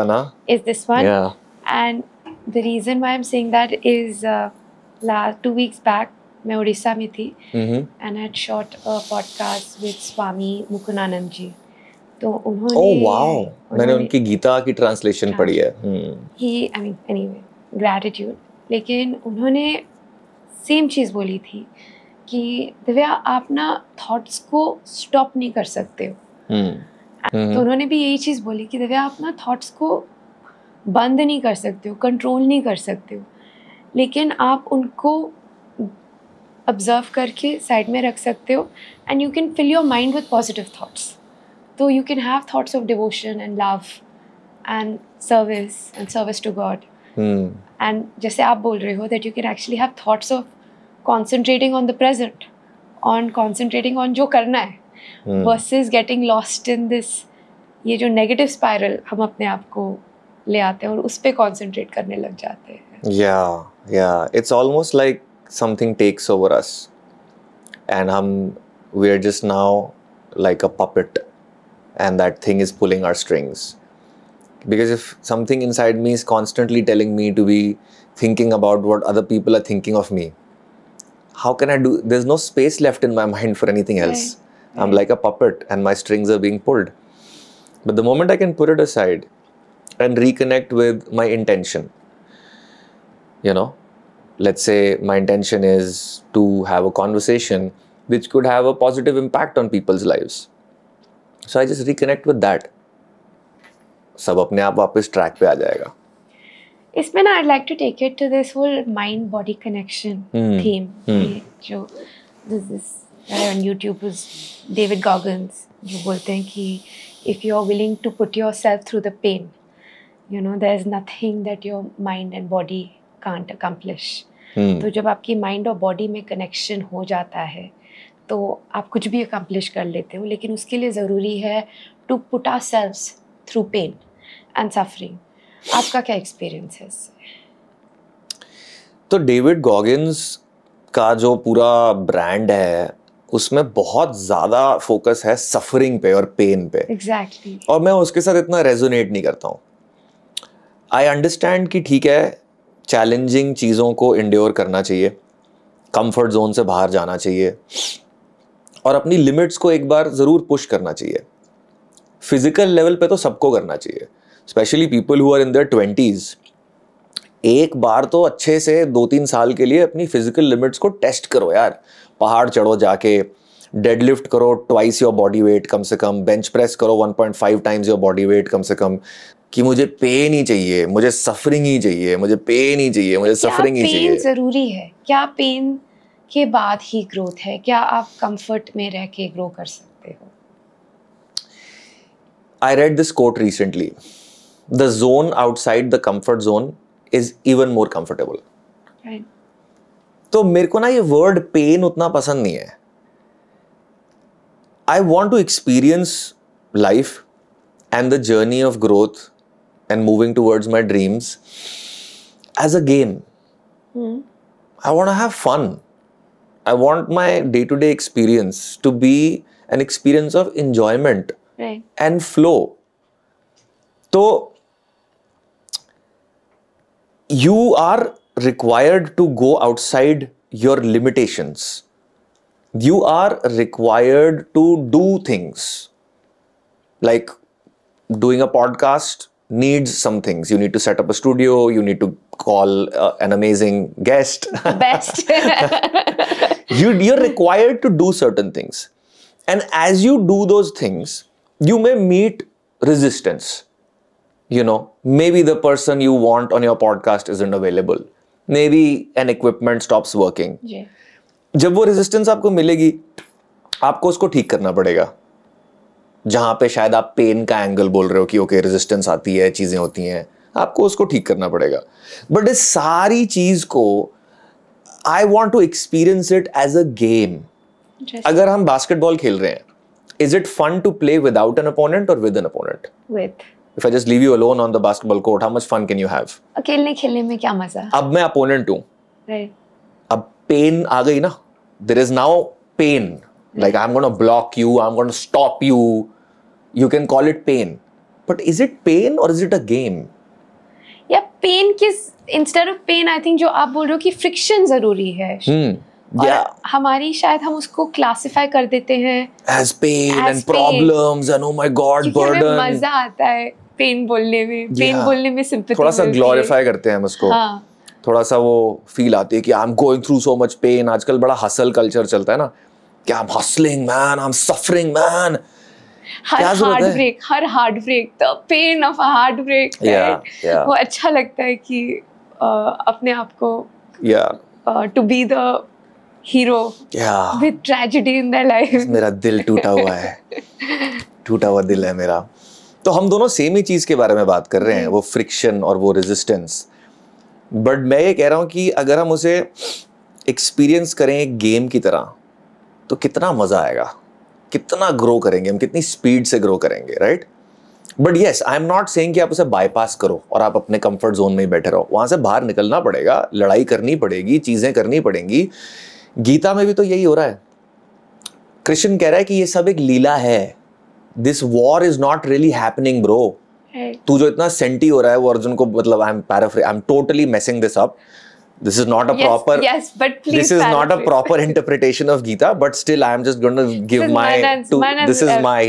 one. And the reason why I am saying that is last 2 weeks बैक मैं उड़ीसा में थी and I had shot a podcast with Swami Mukundananda ji. तो उन्होंने मैंने उनकी गीता की ट्रांसलेशन पढ़ी है. Anyway gratitude. लेकिन उन्होंने सेम चीज़ बोली थी कि दिव्या आप ना थॉट्स को स्टॉप नहीं कर सकते हो. तो उन्होंने भी यही चीज़ बोली कि दिव्या आप ना थॉट्स को बंद नहीं कर सकते हो, कंट्रोल नहीं कर सकते हो, लेकिन आप उनको ऑब्जर्व करके साइड में रख सकते हो and you can fill your mind with positive thoughts. So you can have thoughts of devotion and love and service to God. And जैसे आप बोल रहे हो that you can actually have thoughts of concentrating on the present, on concentrating on जो करना है, versus getting lost in this ये जो negative spiral हम अपने आप को ले आते हैं और उस पे concentrate करने लग जाते हैं. Yeah. It's almost like something takes over us, and we are just now like a puppet. And that thing is pulling our strings. Because if something inside me is constantly telling me to be thinking about what other people are thinking of me, how can I do? There's no space left in my mind for anything else. Right. I'm like a puppet and my strings are being pulled. But the moment I can put it aside and reconnect with my intention, you know, let's say my intention is to have a conversation which could have a positive impact on people's lives. So I just reconnect with that. सब अपने आप वापस track पे आ जाएगा. इसमें ना I'd like to take it to this whole mind body connection theme. जो this guy on YouTube was David Goggins, जो बोलते हैं कि if you're willing to put yourself through the pain, you know, there's nothing that your mind and body can't accomplish. तो जब आपकी mind और body में कनेक्शन हो जाता है तो आप कुछ भी अकम्प्लिश कर लेते हो. लेकिन उसके लिए ज़रूरी है to put ourselves through pain and suffering. आपका क्या एक्सपीरियंस है इससे? तो डेविड गॉगिन्स का जो पूरा ब्रांड है उसमें बहुत ज़्यादा फोकस है सफरिंग पे और पेन पे. एग्जैक्टली. और मैं उसके साथ इतना रेजोनेट नहीं करता हूँ. आई अंडरस्टैंड कि ठीक है, चैलेंजिंग चीज़ों को इंड्योर करना चाहिए, कंफर्ट जोन से बाहर जाना चाहिए और अपनी लिमिट्स को एक बार ज़रूर पुश करना चाहिए. फिजिकल लेवल पे तो सबको करना चाहिए, specially people who are in their 20s. एक बार तो अच्छे से 2-3 साल के लिए अपनी फिजिकल लिमिट्स को टेस्ट करो यार. पहाड़ चढ़ो जाके, डेडलिफ्ट करो ट्वाइस योर बॉडी वेट कम से कम, बेंच प्रेस करो 1.5 टाइम्स योर बॉडी वेट कम से कम. कि मुझे पेन ही चाहिए, मुझे सफरिंग ही चाहिए, मुझे पेन ही चाहिए, मुझे सफरिंग ही चाहिए. पेन जरूरी है क्या? पेन के बाद ही ग्रोथ है क्या? आप कंफर्ट में रह के ग्रो कर सकते हो? I read this quote recently. The zone outside the comfort zone is even more comfortable. Right. तो मेरे को ना ये वर्ड पेन उतना पसंद नहीं है. I want to experience life and the journey of growth and moving towards my dreams as a game. I want to have fun. I want my day-to-day experience to be an experience of enjoyment. Right. And flow. तो you are required to go outside your limitations. You are required to do things. Like doing a podcast needs some things. You need to set up a studio. You need to call an amazing guest. Best. You're required to do certain things. And as you do those things, you may meet resistance. You know, maybe the person you want on your podcast isn't available. Maybe an equipment stops working. जी. जब वो resistance आपको मिलेगी, आपको उसको ठीक करना पड़ेगा. जहां पे शायद आप पेन का एंगल बोल रहे हो कि ओके रेजिस्टेंस आती है, चीजें होती हैं, आपको उसको ठीक करना पड़ेगा. बट इस सारी चीज को I want to experience it as a game. अगर हम बास्केटबॉल खेल रहे हैं, is it fun to play without an opponent or with an opponent? With. If I just leave you alone on the basketball court, how much fun can you have? अकेले खेलने में क्या मजा? अब मैं opponent हूँ. Right. अब pain आ गई ना. There is now pain. Like I'm going to block you, I'm going to stop you. You can call it pain. But is it pain or is it a game? या pen किस instead of pain, I think जो आप बोल रहे हो कि friction जरूरी है. और हमारी शायद हम उसको क्लासिफाई कर देते हैं as pain and problems and oh my god burden. हमें मजा आता है पेन बोलने में, पेन बोलने में sympathy थोड़ा सा ग्लोरीफाई करते हैं हम उसको. हाँ. थोड़ा सा वो फील आती है कि I am going through so much pain. आजकल बड़ा हसल कल्चर चलता है ना कि I am hustling man, I am suffering man. हर heart break the pain of a heart break. वो अच्छा लगता है कि अपने आप को to be the hero with tragedy in their life. मेरा दिल टूटा हुआ है, टूटा हुआ दिल है मेरा. तो हम दोनों सेम ही चीज के बारे में बात कर रहे हैं, वो फ्रिक्शन और वो रेजिस्टेंस. बट मैं ये कह रहा हूँ कि अगर हम उसे एक्सपीरियंस करें एक गेम की तरह, तो कितना मजा आएगा, कितना ग्रो करेंगे हम, कितनी स्पीड से ग्रो करेंगे. Right. But yes, I am not saying कि आप उसे बाईपास करो और आप अपने कंफर्ट जोन में ही बैठे रहो. वहां से बाहर निकलना पड़ेगा, लड़ाई करनी पड़ेगी, चीजें करनी पड़ेंगी. गीता में भी तो यही हो रहा है. कृष्ण कह रहा है कि ये सब एक लीला है. This war is not really happening bro. तू जो इतना सेंटी हो रहा है वो अर्जुन को, मतलब I am totally messing this up. This is not a proper. Yes, but please. This is not a proper interpretation of Gita, but still I am just going to give this is my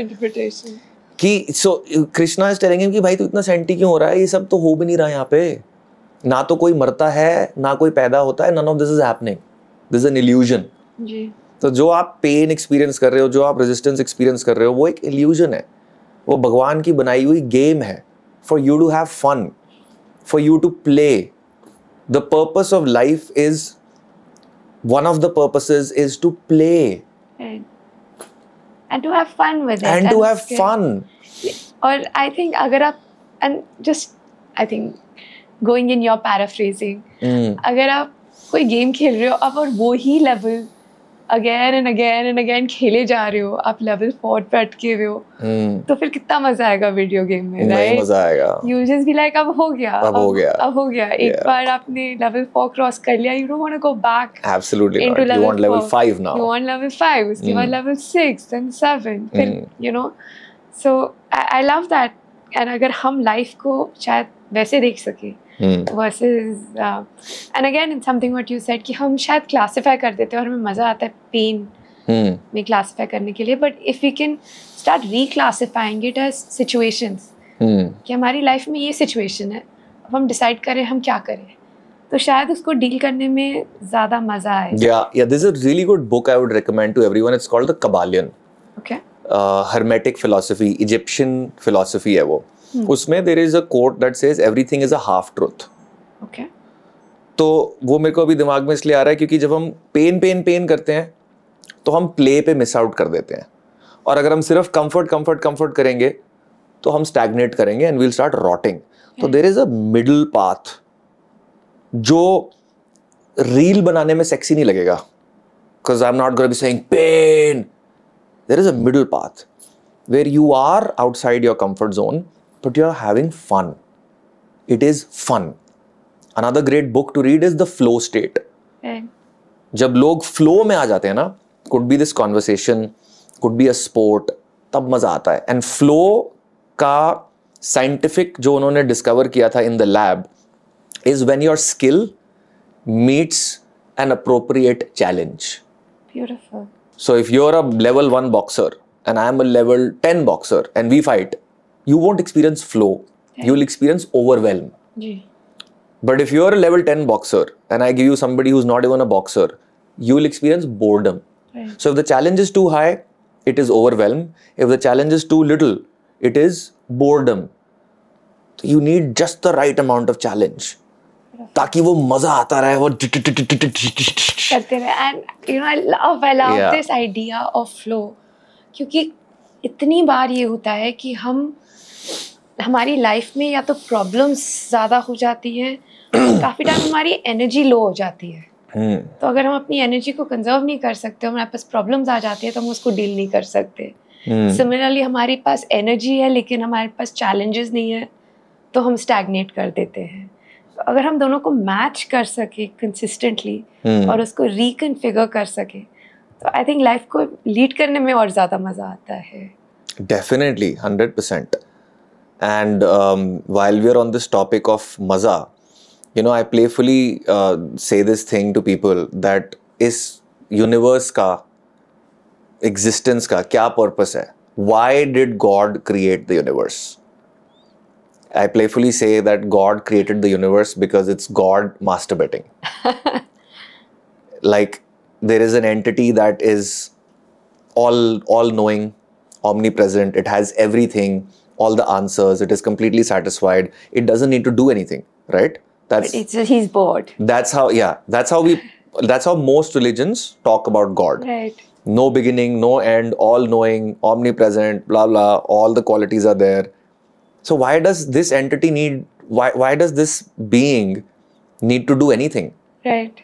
interpretation. कि so Krishna is telling him कि भाई तू इतना senti क्यों हो रहा है, ये सब तो हो भी नहीं रहा यहाँ पे. ना तो कोई मरता है, ना कोई पैदा होता है. None of this is happening. This is an illusion. जी. तो जो आप पेन एक्सपीरियंस कर रहे हो, जो आप रेजिस्टेंस एक्सपीरियंस कर रहे हो, वो एक इल्यूजन है. वो भगवान की बनाई हुई गेम है. For you to have fun, for you to play. The purpose of life is, one of the purposes is to play. And to have fun with it. And to have fun. और I think अगर आप, and just I think going in your paraphrasing, अगर आप कोई game खेल रहे हो आप और वो ही लेवल अगेन एंड अगेन खेले जा रहे हो, आप लेवल 4 पे अटके हुए हो, तो फिर कितना मजा आएगा वीडियो गेम में. राइट. मजा आएगा. यू जस्ट बी लाइक अब हो गया. एक बार आपने लेवल 4 क्रॉस कर लिया, you don't want to go back. Absolutely not. You want level 5 now. You want level 5, उसके बाद लेवल 6 देन 7, फिर you know. So I love that. And अगर हम लाइफ को शायद वैसे देख सके versus and again in something what you said कि हम शायद क्लासिफाई कर देते हैं और हमें मज़ा आता है पेन में क्लासिफाई करने के लिए, but if we can start reclassifying it as situations कि हमारी लाइफ में ये सिचुएशन है, अब हम डिसाइड करें हम क्या करें, तो शायद उसको डील करने में ज़्यादा मज़ा आए. Yeah, this is a really good book I would recommend to everyone. It's called The Kabbalion. Okay. Hermetic philosophy, Egyptian philosophy है वो. उसमें there is a quote that says everything is a half truth. Okay. तो वो मेरे को अभी दिमाग में इसलिए आ रहा है क्योंकि जब हम पेन करते हैं तो हम प्ले पे मिस आउट कर देते हैं, और अगर हम सिर्फ कंफर्ट करेंगे तो हम स्टैग्नेट करेंगे and we'll start rotting. तो there is a middle path जो रील बनाने में सेक्सी नहीं लगेगा, because I'm not going to be saying pain. There is a middle path where you are outside your comfort zone, but you're having fun. It is fun. Another great book to read is The Flow State. जब लोग flow में आ जाते हैं ना, could be this conversation, could be a sport, तब मजा आता है. And flow का scientific जो उन्होंने discover किया था in the lab is when your skill meets an appropriate challenge. Beautiful. So if you're a level 1 boxer and I am a level 10 boxer and we fight, you won't experience flow. Yeah. You'll experience overwhelm. Yeah. But if you're a level 10 boxer and I give you somebody who's not even a boxer, you will experience boredom. Right. So if the challenge is too high, it is overwhelm. If the challenge is too little, it is boredom. So you need just the right amount of challenge. ताकि वो मजा आता रहे, वो करते रहे. And you know, I love this idea of flow, क्योंकि इतनी बार ये होता है कि हमारी लाइफ में या तो प्रॉब्लम्स ज़्यादा हो जाती हैं, काफ़ी टाइम हमारी एनर्जी लो हो जाती है. तो अगर हम अपनी एनर्जी को कंजर्व नहीं कर सकते, हमारे पास प्रॉब्लम्स आ जाती है तो हम उसको डील नहीं कर सकते. सिमिलरली हमारे पास एनर्जी है लेकिन हमारे पास चैलेंजेस नहीं है, तो हम स्टैग्नेट कर देते हैं. अगर हम दोनों को मैच कर सके कंसिस्टेंटली और उसको रिकन्फिगर कर सके, तो आई थिंक लाइफ को लीड करने में और ज़्यादा मज़ा आता है. Definitely, 100%. And while we are on this topic of maza, you know, I playfully say this thing to people that इस universe का existence का क्या purpose है? Why did God create the universe? I playfully say that God created the universe because it's God masturbating. Like there is an entity that is all knowing, omnipresent. It has everything, all the answers. It is completely satisfied. It doesn't need to do anything, right? He's bored. That's how most religions talk about God. Right. No beginning, no end, all knowing, omnipresent, blah blah. All the qualities are there. So why does this entity why does this being need to do anything? Right.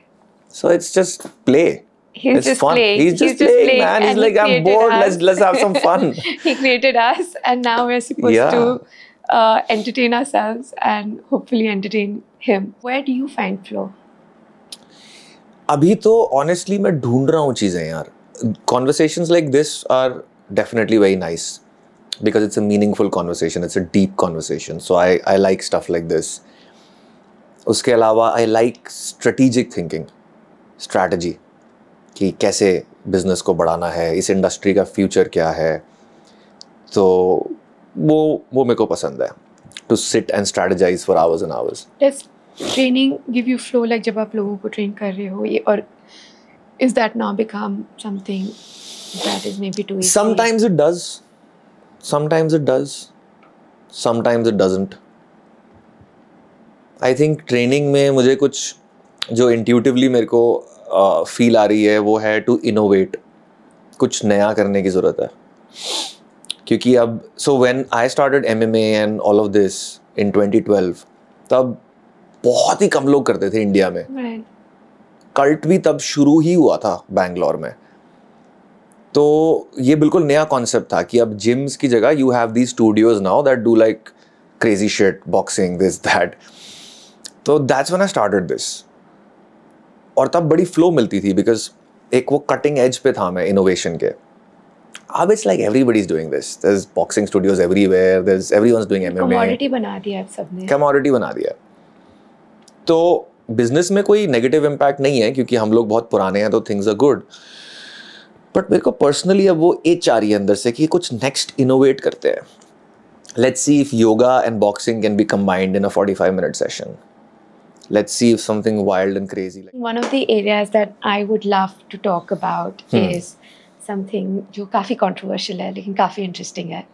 So it's just play. It's just fun. Playing. He's just playing, man. He's like, I'm bored. Let's have some fun. He created us, and now we're supposed to entertain ourselves and hopefully entertain him. Where do you find flow? अभी तो honestly मैं ढूंढ रहा हूँ चीजें यार. Conversations like this are definitely very nice. Because it's a meaningful conversation, it's a deep conversation. So I like stuff like this. उसके अलावा I like strategic thinking, strategy, कि कैसे business को बढ़ाना है, इस industry का future क्या है. तो वो मेरे को पसंद है, to sit and strategize for hours and hours. Does training give you flow, like जब आप लोगों को train कर रहे हो, ये, और is that now become something that is maybe too easy? Sometimes it does. Sometimes it does. Sometimes it doesn't. I think training में मुझे कुछ जो intuitively मेरे को feel आ रही है वो है to innovate. कुछ नया करने की ज़रूरत है. क्योंकि अब so when I started MMA and all of this in 2012, तब बहुत ही कम लोग करते थे इंडिया में. Right. कल्ट भी तब शुरू ही हुआ था बैंगलोर में. तो ये बिल्कुल नया कॉन्सेप्ट था कि अब जिम्स की जगह you have the studios now that do like crazy shit, boxing, this that. तो that's when I started this. और तब बड़ी फ्लो मिलती थी बिकॉज एक वो कटिंग एज पे था मैं इनोवेशन के. अब it's like everybody's doing this. There's boxing studios everywhere. Everyone's doing MMA. Commodity बना दिया है सबने. कमोडिटी बना दिया. तो बिजनेस में कोई नेगेटिव इम्पैक्ट नहीं है क्योंकि हम लोग बहुत पुराने हैं तो थिंग्स आर गुड. बट मेरे को पर्सनली अब वो एज आ रही है अंदर से कि कुछ नेक्स्ट इनोवेट करते हैं. Let's see if yoga and boxing can be combined in a 45-minute session. Let's see if something wild and crazy. One of the areas that I would love to talk about is something जो काफ़ी controversial है लेकिन काफ़ी interesting है,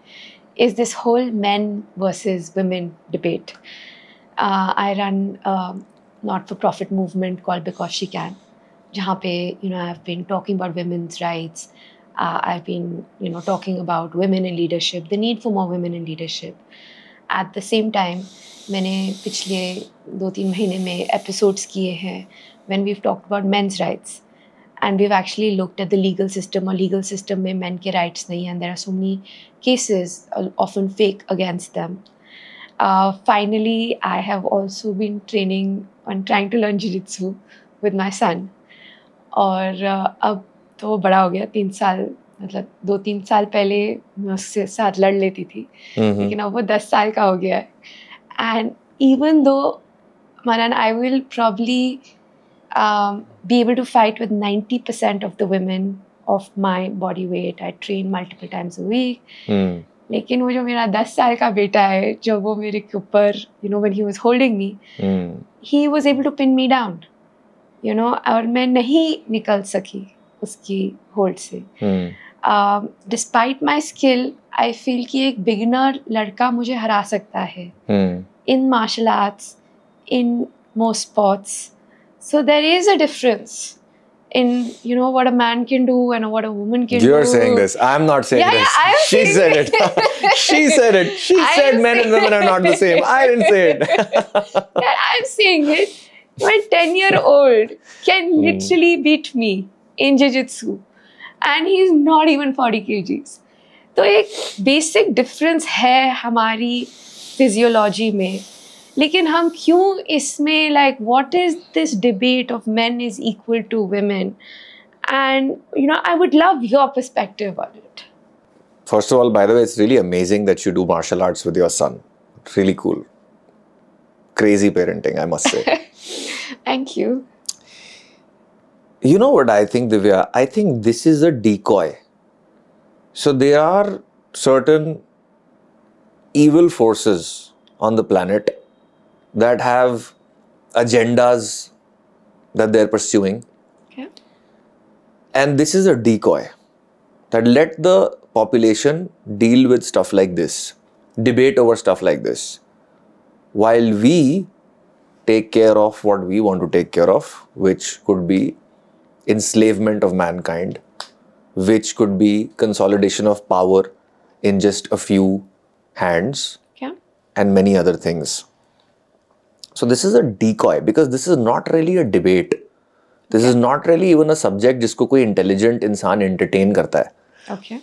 is this whole men versus women debate. I run a not-for-profit movement called Because She Can, जहाँ पे I've been talking about women's rights. I've been talking about women in leadership, the need for more women in leadership. At the same time, मैंने पिछले 2-3 महीने में episodes किए हैं when we've talked about men's rights. And we've actually looked at the legal system. और legal system में men के rights नहीं हैं. And there are so many cases, often fake, against them. Finally, I have also been training on trying to learn jiu-jitsu with my son. और अब तो वो बड़ा हो गया, 3 साल, मतलब 2-3 साल पहले मैं उसके साथ लड़ लेती थी. लेकिन अब वो 10 साल का हो गया है. And even though, Manan, I will probably be able to fight with 90% of the women of my body weight. I train multiple times a week. लेकिन वो जो मेरा 10 साल का बेटा है, जब वो मेरे के ऊपर, when he was holding me, he was able to pin me down, और मैं नहीं निकल सकी उसकी होल्ड से. Despite my skill, I feel कि एक beginner लड़का मुझे हरा सकता है. In martial arts, in most sports. So there is a difference in what a man can do and what a woman can do. You're saying this. I'm not saying this. Yeah, I am she said it. She said it. She said men and women are not the same. I didn't say it. Yeah, I'm saying it. My 10-year-old can literally beat me in jiu-jitsu. And he's not even 40 kgs. तो एक basic difference है हमारी physiology में. लेकिन हम क्यों इसमें what is this debate of men is equal to women? And I would love your perspective on it. First of all, by the way, it's really amazing that you do martial arts with your son. Really cool. Crazy parenting, I must say. Thank you. You know what I think, Divya? I think this is a decoy. So there are certain evil forces on the planet that have agendas that they're pursuing. Okay. And this is a decoy that let the population deal with stuff like this, debate over stuff like this, while we take care of what we want to take care of, which could be enslavement of mankind, which could be consolidation of power in just a few hands, and many other things. So this is a decoy because this is not really a debate. This is not really even a subject जिसको कोई intelligent इंसान entertain करता है. Okay.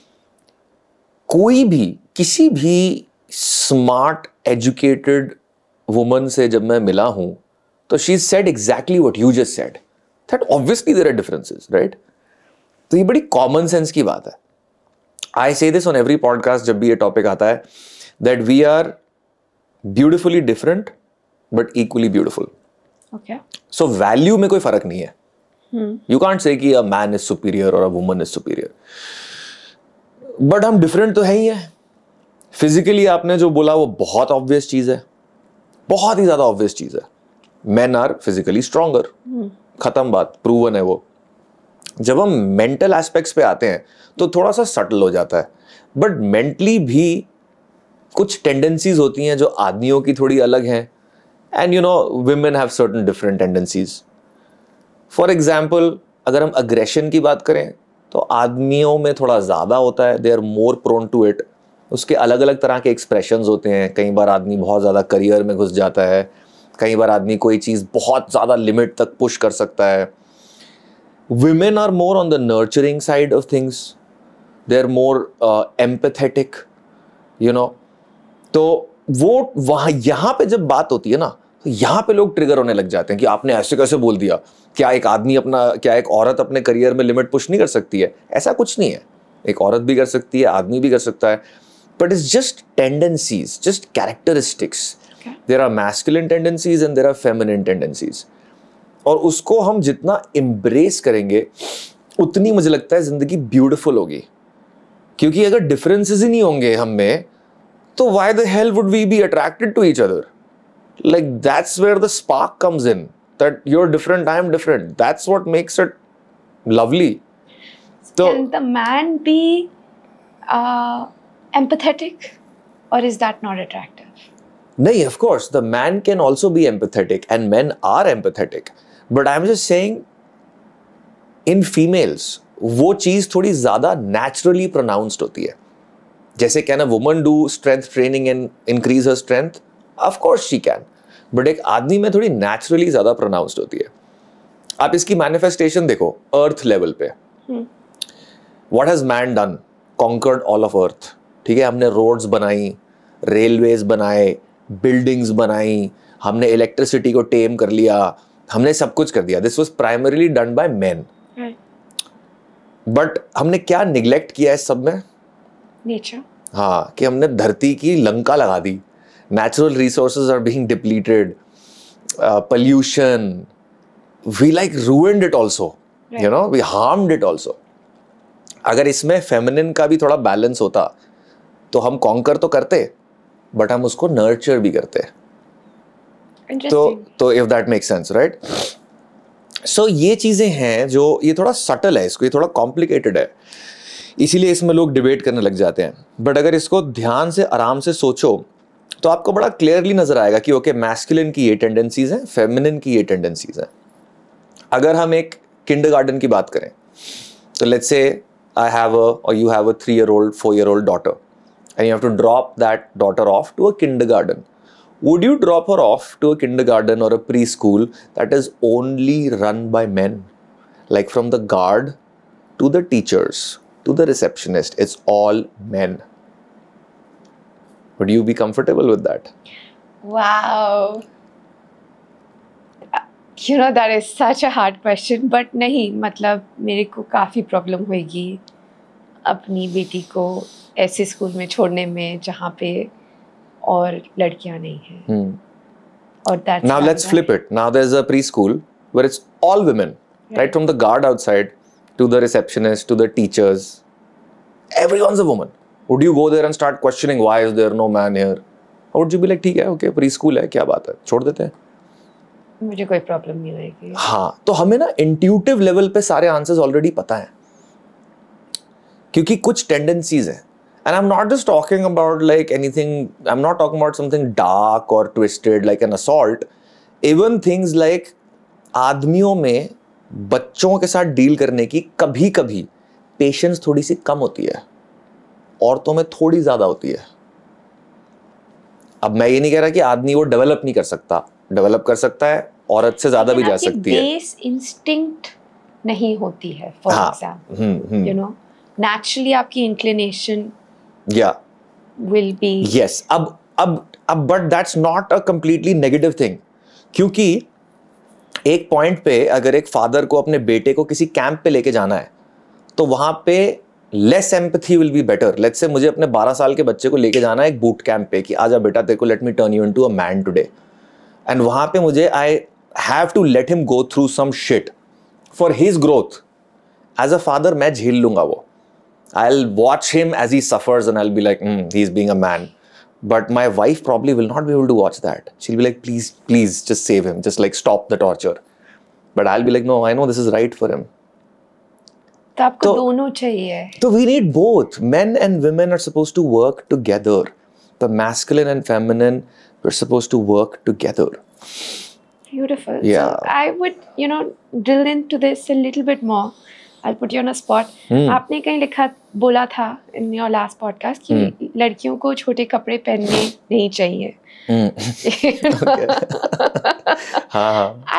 कोई भी किसी भी smart educated woman से जब मैं मिला हूँ तो she said exactly what you just said. That obviously there are differences, right? तो ये बड़ी common sense की बात है. I say this on every podcast जब भी ये topic आता है that we are beautifully different but equally beautiful. Okay. So value में कोई फर्क नहीं है. You can't say कि a man is superior or a woman is superior. But हम different तो है ही है. Physically आपने जो बोला वो बहुत obvious चीज़ है. बहुत ही ज़्यादा obvious चीज़ है. Men are physically stronger. खत्म बात, proven है वो. जब हम mental aspects पे आते हैं तो थोड़ा सा subtle हो जाता है. But mentally भी कुछ tendencies होती हैं जो आदमियों की थोड़ी अलग हैं. And women have certain different tendencies. For example, अगर हम aggression की बात करें तो आदमियों में थोड़ा ज़्यादा होता है. They are more prone to it. उसके अलग अलग तरह के expressions होते हैं. कई बार आदमी बहुत ज़्यादा career में घुस जाता है. कई बार आदमी कोई चीज़ बहुत ज़्यादा limit तक push कर सकता है. Women are more on the nurturing side of things. They are more empathetic. तो वो वहाँ यहाँ पे जब बात होती है ना तो यहाँ पे लोग ट्रिगर होने लग जाते हैं कि आपने ऐसे कैसे बोल दिया. क्या एक औरत अपने करियर में लिमिट पुश नहीं कर सकती है? ऐसा कुछ नहीं है. एक औरत भी कर सकती है, आदमी भी कर सकता है, but it's just tendencies, just characteristics. There are masculine tendencies and there are feminine tendencies. और उसको हम जितना एम्ब्रेस करेंगे उतनी मुझे लगता है जिंदगी ब्यूटीफुल होगी. क्योंकि अगर डिफरेंसेस ही नहीं होंगे हम में, तो why the hell would we be attracted to each other? Like that's where the spark comes in. That you're different, I am different. That's what makes it lovely. So, can the man be empathetic, or is that not attractive? No, of course, the man can also be empathetic, and men are empathetic. But I'm just saying, in females, वो चीज थोड़ी ज्यादा naturally pronounced होती है. जैसे can a woman do strength training and increase her strength? Of course she can. But एक आदमी में थोड़ी naturally ज्यादा pronounced होती है. आप इसकी manifestation देखो earth level पे. What has man done? Conquered all of earth. ठीक है, हमने roads बनाई, railways बनाए, buildings बनाई, हमने electricity को tame कर लिया, हमने सब कुछ कर दिया. This was primarily done by men. But हमने क्या neglect किया है सब में? Nature. हाँ, कि हमने धरती की लंका लगा दी. Natural resources are being depleted. Pollution. We like ruined it also. Right. You know, we harmed it also. अगर इसमें feminine का भी थोड़ा balance होता, तो हम conquer तो करते, but हम उसको nurture भी करते. तो if that makes sense, right? So ये चीजें हैं जो ये थोड़ा subtle है, इसको ये थोड़ा complicated है. इसीलिए इसमें लोग डिबेट करने लग जाते हैं. बट अगर इसको ध्यान से आराम से सोचो तो आपको बड़ा क्लियरली नजर आएगा कि ओके, मैस्कुलिन की ये टेंडेंसीज हैं, फेमिनिन की ये टेंडेंसीज हैं. अगर हम एक किंडरगार्टन की बात करें तो let's say I have a और you have a 3-year-old 4-year-old daughter and you have to drop that daughter off to a kindergarten. Would you drop her off to a kindergarten or a preschool that is only run by men? Like from the guard to the teachers to the receptionist, it's all men. Would you be comfortable with that? Wow. You know, that is such a hard question. But नहीं, मतलब मेरे को काफ़ी problem होगी अपनी बेटी को ऐसे स्कूल में छोड़ने में जहाँ पे और लड़कियाँ नहीं हैं. और that's now let's flip it. Now there's a preschool where it's all women, right from the guard outside to the receptionist to the teachers. Everyone's a woman. Would you go there and start questioning why is there no man here? Or would you be like, ठीक है, okay, preschool है, क्या बात है, छोड़ देते हैं. मुझे कोई प्रॉब्लम नहीं होगी. हाँ, तो हमें ना इंट्यूटिव लेवल पे सारे आंसर्स ऑलरेडी पता हैं, क्योंकि कुछ टेंडेंसीज हैं. And I'm not just talking about like anything, I'm not talking about something dark or twisted like an assault. Even things like आदमियों में बच्चों के साथ डील करने की कभी कभी पेशेंस थोड़ी सी कम होती है, औरतों में थोड़ी ज़्यादा होती है. अब मैं ये नहीं कह रहा कि आदमी वो डेवलप नहीं कर सकता, डेवलप कर सकता है, औरत से ज़्यादा भी जा सकती है. बेस इंस्टिंक्ट नहीं होती है, for example, you know, naturally आपकी इंक्लिनेशन will be yes. अब but that's not a completely negative thing, क्योंकि एक पॉइंट पे अगर एक फादर को अपने बेटे को किसी कैंप पे लेके जाना है तो वहां पे less empathy will be better. Let's say मुझे अपने 12 साल के बच्चे को लेके जाना है एक बूट कैंप पे कि आजा बेटा, तेरे को let me turn you into a man today, and वहां पे मुझे I have to let him go through some shit for his growth. As a father मैं झेल लूंगा वो. I'll watch him as he suffers and I'll be like, he's being a man. But my wife probably will not be able to watch that. She'll be like, please, please, just save him. Just like stop the torture. But I'll be like, no, I know this is right for him. तो आपको दोनों चाहिए. So we need both. Men and women are supposed to work together. The masculine and feminine, we're supposed to work together. Beautiful. Yeah. So I would, you know, drill into this a little bit more. I'll put you on a spot. आपने कहीं बोला था in your last podcast कि लड़कियों को छोटे कपड़े पहनने नहीं चाहिए.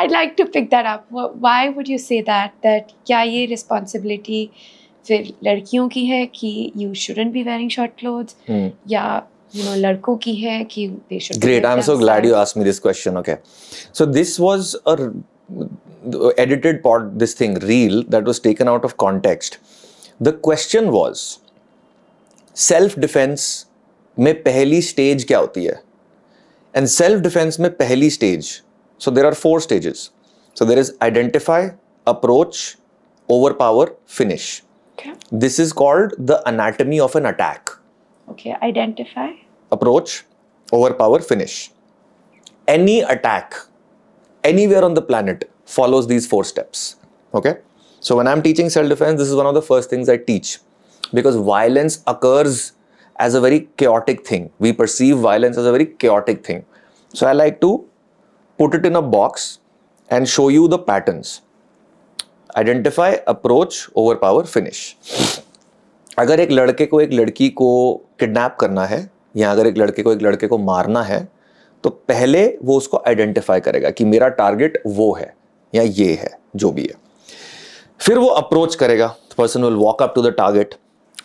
I'd like to pick that up. Why would you say that? That क्या ये responsibility फिर लड़कियों की है कि you shouldn't be wearing short clothes, या you know लड़कों की है कि they should. Great, I'm so glad you asked me this question. Okay, so this was a edited this thing reel that was taken out of context the question was self defence में पहली stage क्या होती है? And self defence में पहली stage, so there are 4 stages. So there is identify, approach, overpower, finish. Okay. This is called the anatomy of an attack. Okay, identify. Approach, overpower, finish. Any attack anywhere on the planet follows these 4 steps. Okay? So when I'm teaching self-defense, this is one of the first things I teach, because violence occurs as a very chaotic thing. We perceive violence as a very chaotic thing. So I like to put it in a box and show you the patterns. Identify, approach, overpower, finish. अगर एक लड़के को एक लड़की को kidnap करना है, या अगर एक लड़के को एक लड़के को मारना है, तो पहले वो उसको आइडेंटिफाई करेगा कि मेरा टारगेट वो है या ये है, जो भी है. फिर वो अप्रोच करेगा. The person will walk up to the target.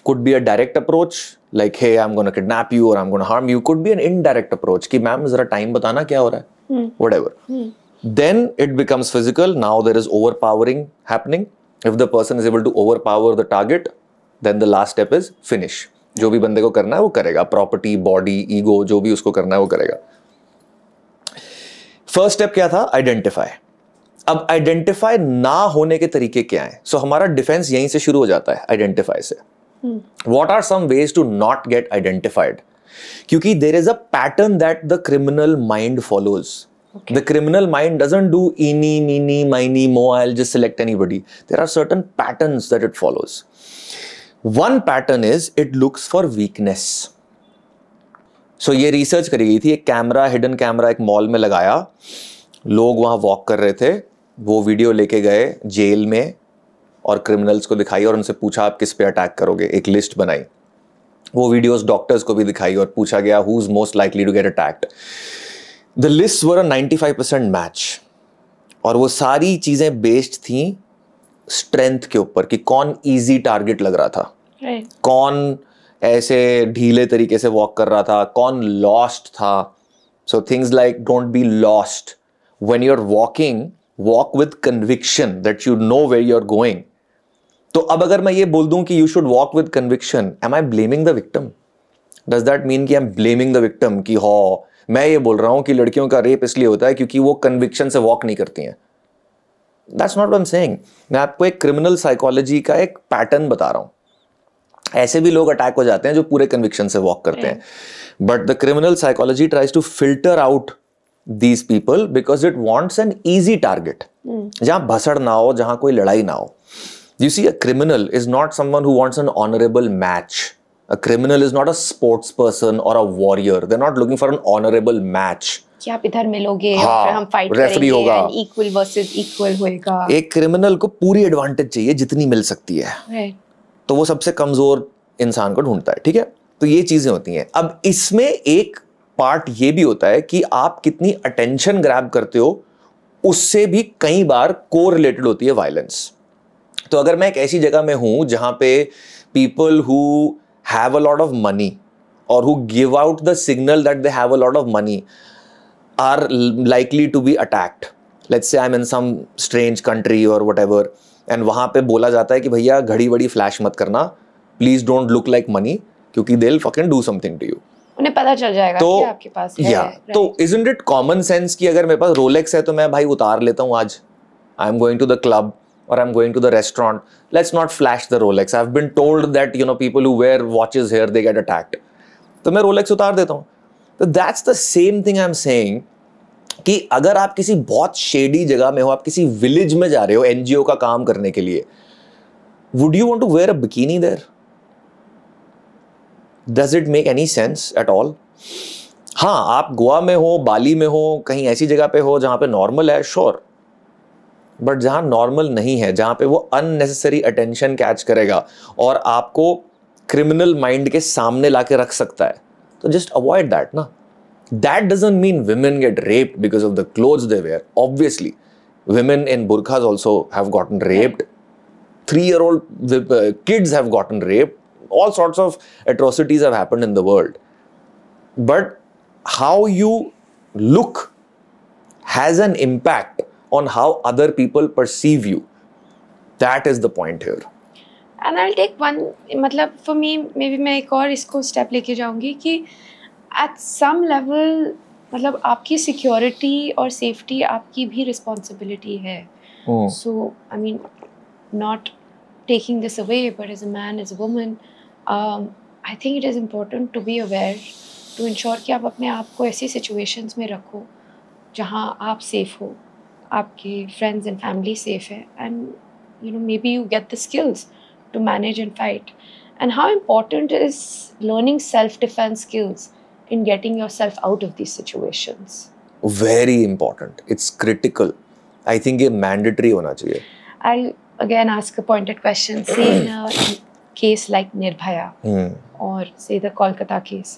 Could be a direct approach, like hey, I'm going to kidnap you or I'm going to harm you. Could be an indirect approach कि ma'am जरा time बताना क्या हो रहा है, whatever. Then it becomes physical. Now there is overpowering happening. If the person is able to overpower the target, then the last step is finish. जो भी बंदे को करना है वो करेगा. Property, body, ego, जो भी उसको करना है वो करेगा. First step क्या था? Identify. अब identify ना होने के तरीके क्या हैं? So हमारा defense यहीं से शुरू हो जाता है, identify से. What are some ways to not get identified? क्योंकि there is a pattern that the criminal mind follows. Okay. The criminal mind doesn't do eeny, meeny, miny, mo, I'll just select anybody. There are certain patterns that it follows. One pattern is it looks for weakness. So ये research करी गई थी. एक camera, hidden camera एक mall में लगाया, लोग वहाँ वॉक कर रहे थे, वो वीडियो लेके गए जेल में और क्रिमिनल्स को दिखाई और उनसे पूछा आप किस पे अटैक करोगे. एक लिस्ट बनाई, वो वीडियोस डॉक्टर्स को भी दिखाई और पूछा गया who is most likely to get attacked. The lists were a 95% match. और वो सारी चीजें बेस्ड थी स्ट्रेंथ के ऊपर कि कौन इजी टारगेट लग रहा था, कौन ऐसे ढीले तरीके से वॉक कर रहा था, कौन लॉस्ट था. So things like don't be lost when you are walking, walk with conviction that you know where you are going. तो अब अगर मैं ये बोल दूं कि you should walk with conviction, am I blaming the victim? Does that mean कि I am blaming the victim कि हो मैं ये बोल रहा हूं कि लड़कियों का रेप इसलिए होता है क्योंकि वो कन्विक्शन से वॉक नहीं करती हैं? That's not what I am saying. मैं आपको एक क्रिमिनल साइकोलॉजी का एक पैटर्न बता रहा हूं. ऐसे भी लोग अटैक हो जाते हैं जो पूरे कन्विक्शन से वॉक करते हैं, but the criminal psychology tries to filter out these people because it wants an easy target. जहां भसड़ ना हो, जहां कोई लड़ाई ना हो. You see, a criminal is not someone who wants an honorable match. A criminal is not a sports person or a warrior. They're not looking for an honorable match. कि आप इधर मिलोगे और फिर हम फाइट करेंगे एंड इक्वल वर्सेस इक्वल होएगा. एक क्रिमिनल को पूरी एडवांटेज चाहिए जितनी मिल सकती है. तो वो सबसे कमजोर इंसान को ढूंढता है. ठीक है, तो ये चीजें होती हैं. अब इसमें एक पार्ट ये भी होता है कि आप कितनी अटेंशन ग्रैब करते हो, उससे भी कई बार कोरिलेटेड होती है वायलेंस. तो अगर मैं एक ऐसी जगह में हूं जहां पे people who have a lot of money और who give out the signal that they have a lot of money are likely to be attacked. Let's say I am in some strange country और whatever, and वहां पे बोला जाता है कि भैया घड़ी बड़ी फ्लैश मत करना, please don't look like money, क्योंकि they will fucking do something to you. उन्हें पता चल जाएगा कि आपके पास है. तो isn't it common sense कि अगर मेरे पास रोलेक्स है तो मैं भाई उतार लेता हूँ आज. I am going to the club or I am going to the restaurant. Let's not flash the Rolex. I've been told that people who wear watches here they get attacked. तो मैं रोलेक्स उतार देता हूँ. तो that's the same thing I'm saying कि अगर आप किसी बहुत शेडी जगह में हो, आप किसी विलेज में जा रहे हो NGO का काम करने के लिए, would you want to wear a bikini there? Does it make any sense at all? हाँ, आप गोवा में हो, बाली में हो, कहीं ऐसी जगह पे हो जहां पे नॉर्मल है, श्योर. बट जहां नॉर्मल नहीं है, जहां पे वो अननेसेसरी अटेंशन कैच करेगा और आपको क्रिमिनल माइंड के सामने लाके रख सकता है, तो जस्ट अवॉइड दैट ना. That doesn't mean women get raped because of the clothes they wear. Obviously, women in burqas also have gotten raped. 3-year-old kids have gotten raped. All sorts of atrocities have happened in the world. But how you look has an impact on how other people perceive you. That is the point here. And I will take one, मतलब for me maybe मैं एक और इसको step लेके जाऊंगी कि at some level मतलब आपकी सिक्योरिटी और सेफ्टी आपकी भी रिस्पॉन्सिबिलिटी है. So I mean not taking this away, but as a man, as a woman, I think it is important to be aware, to ensure कि आप अपने आप को ऐसी situations में रखो जहाँ आप safe हो, आपके friends and family safe है, and you know maybe you get the skills to manage and fight. And how important is learning self-defense skills in getting yourself out of these situations? Very important. It's critical. I think ये mandatory होना चाहिए. I'll again ask a pointed question. Say in a case like Nirbhaya or say the Kolkata case,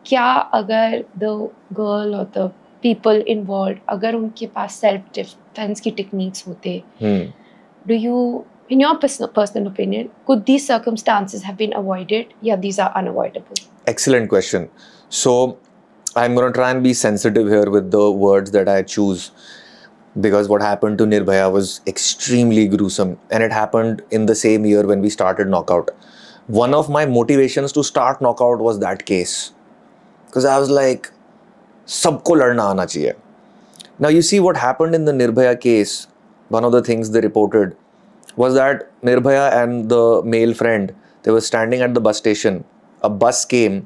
क्या अगर the girl or the people involved अगर उनके पास self defense की techniques होते, do you, in your personal opinion, could these circumstances have been avoided? Yeah, these are unavoidable. Excellent question. So I'm going to try and be sensitive here with the words that I choose. Because what happened to Nirbhaya was extremely gruesome, and it happened in the same year when we started Knockout. One of my motivations to start Knockout was that case, because I was like, सबको लड़ना आना चाहिए. Now you see what happened in the Nirbhaya case. One of the things they reported was that Nirbhaya and the male friend, they were standing at the bus station. A bus came.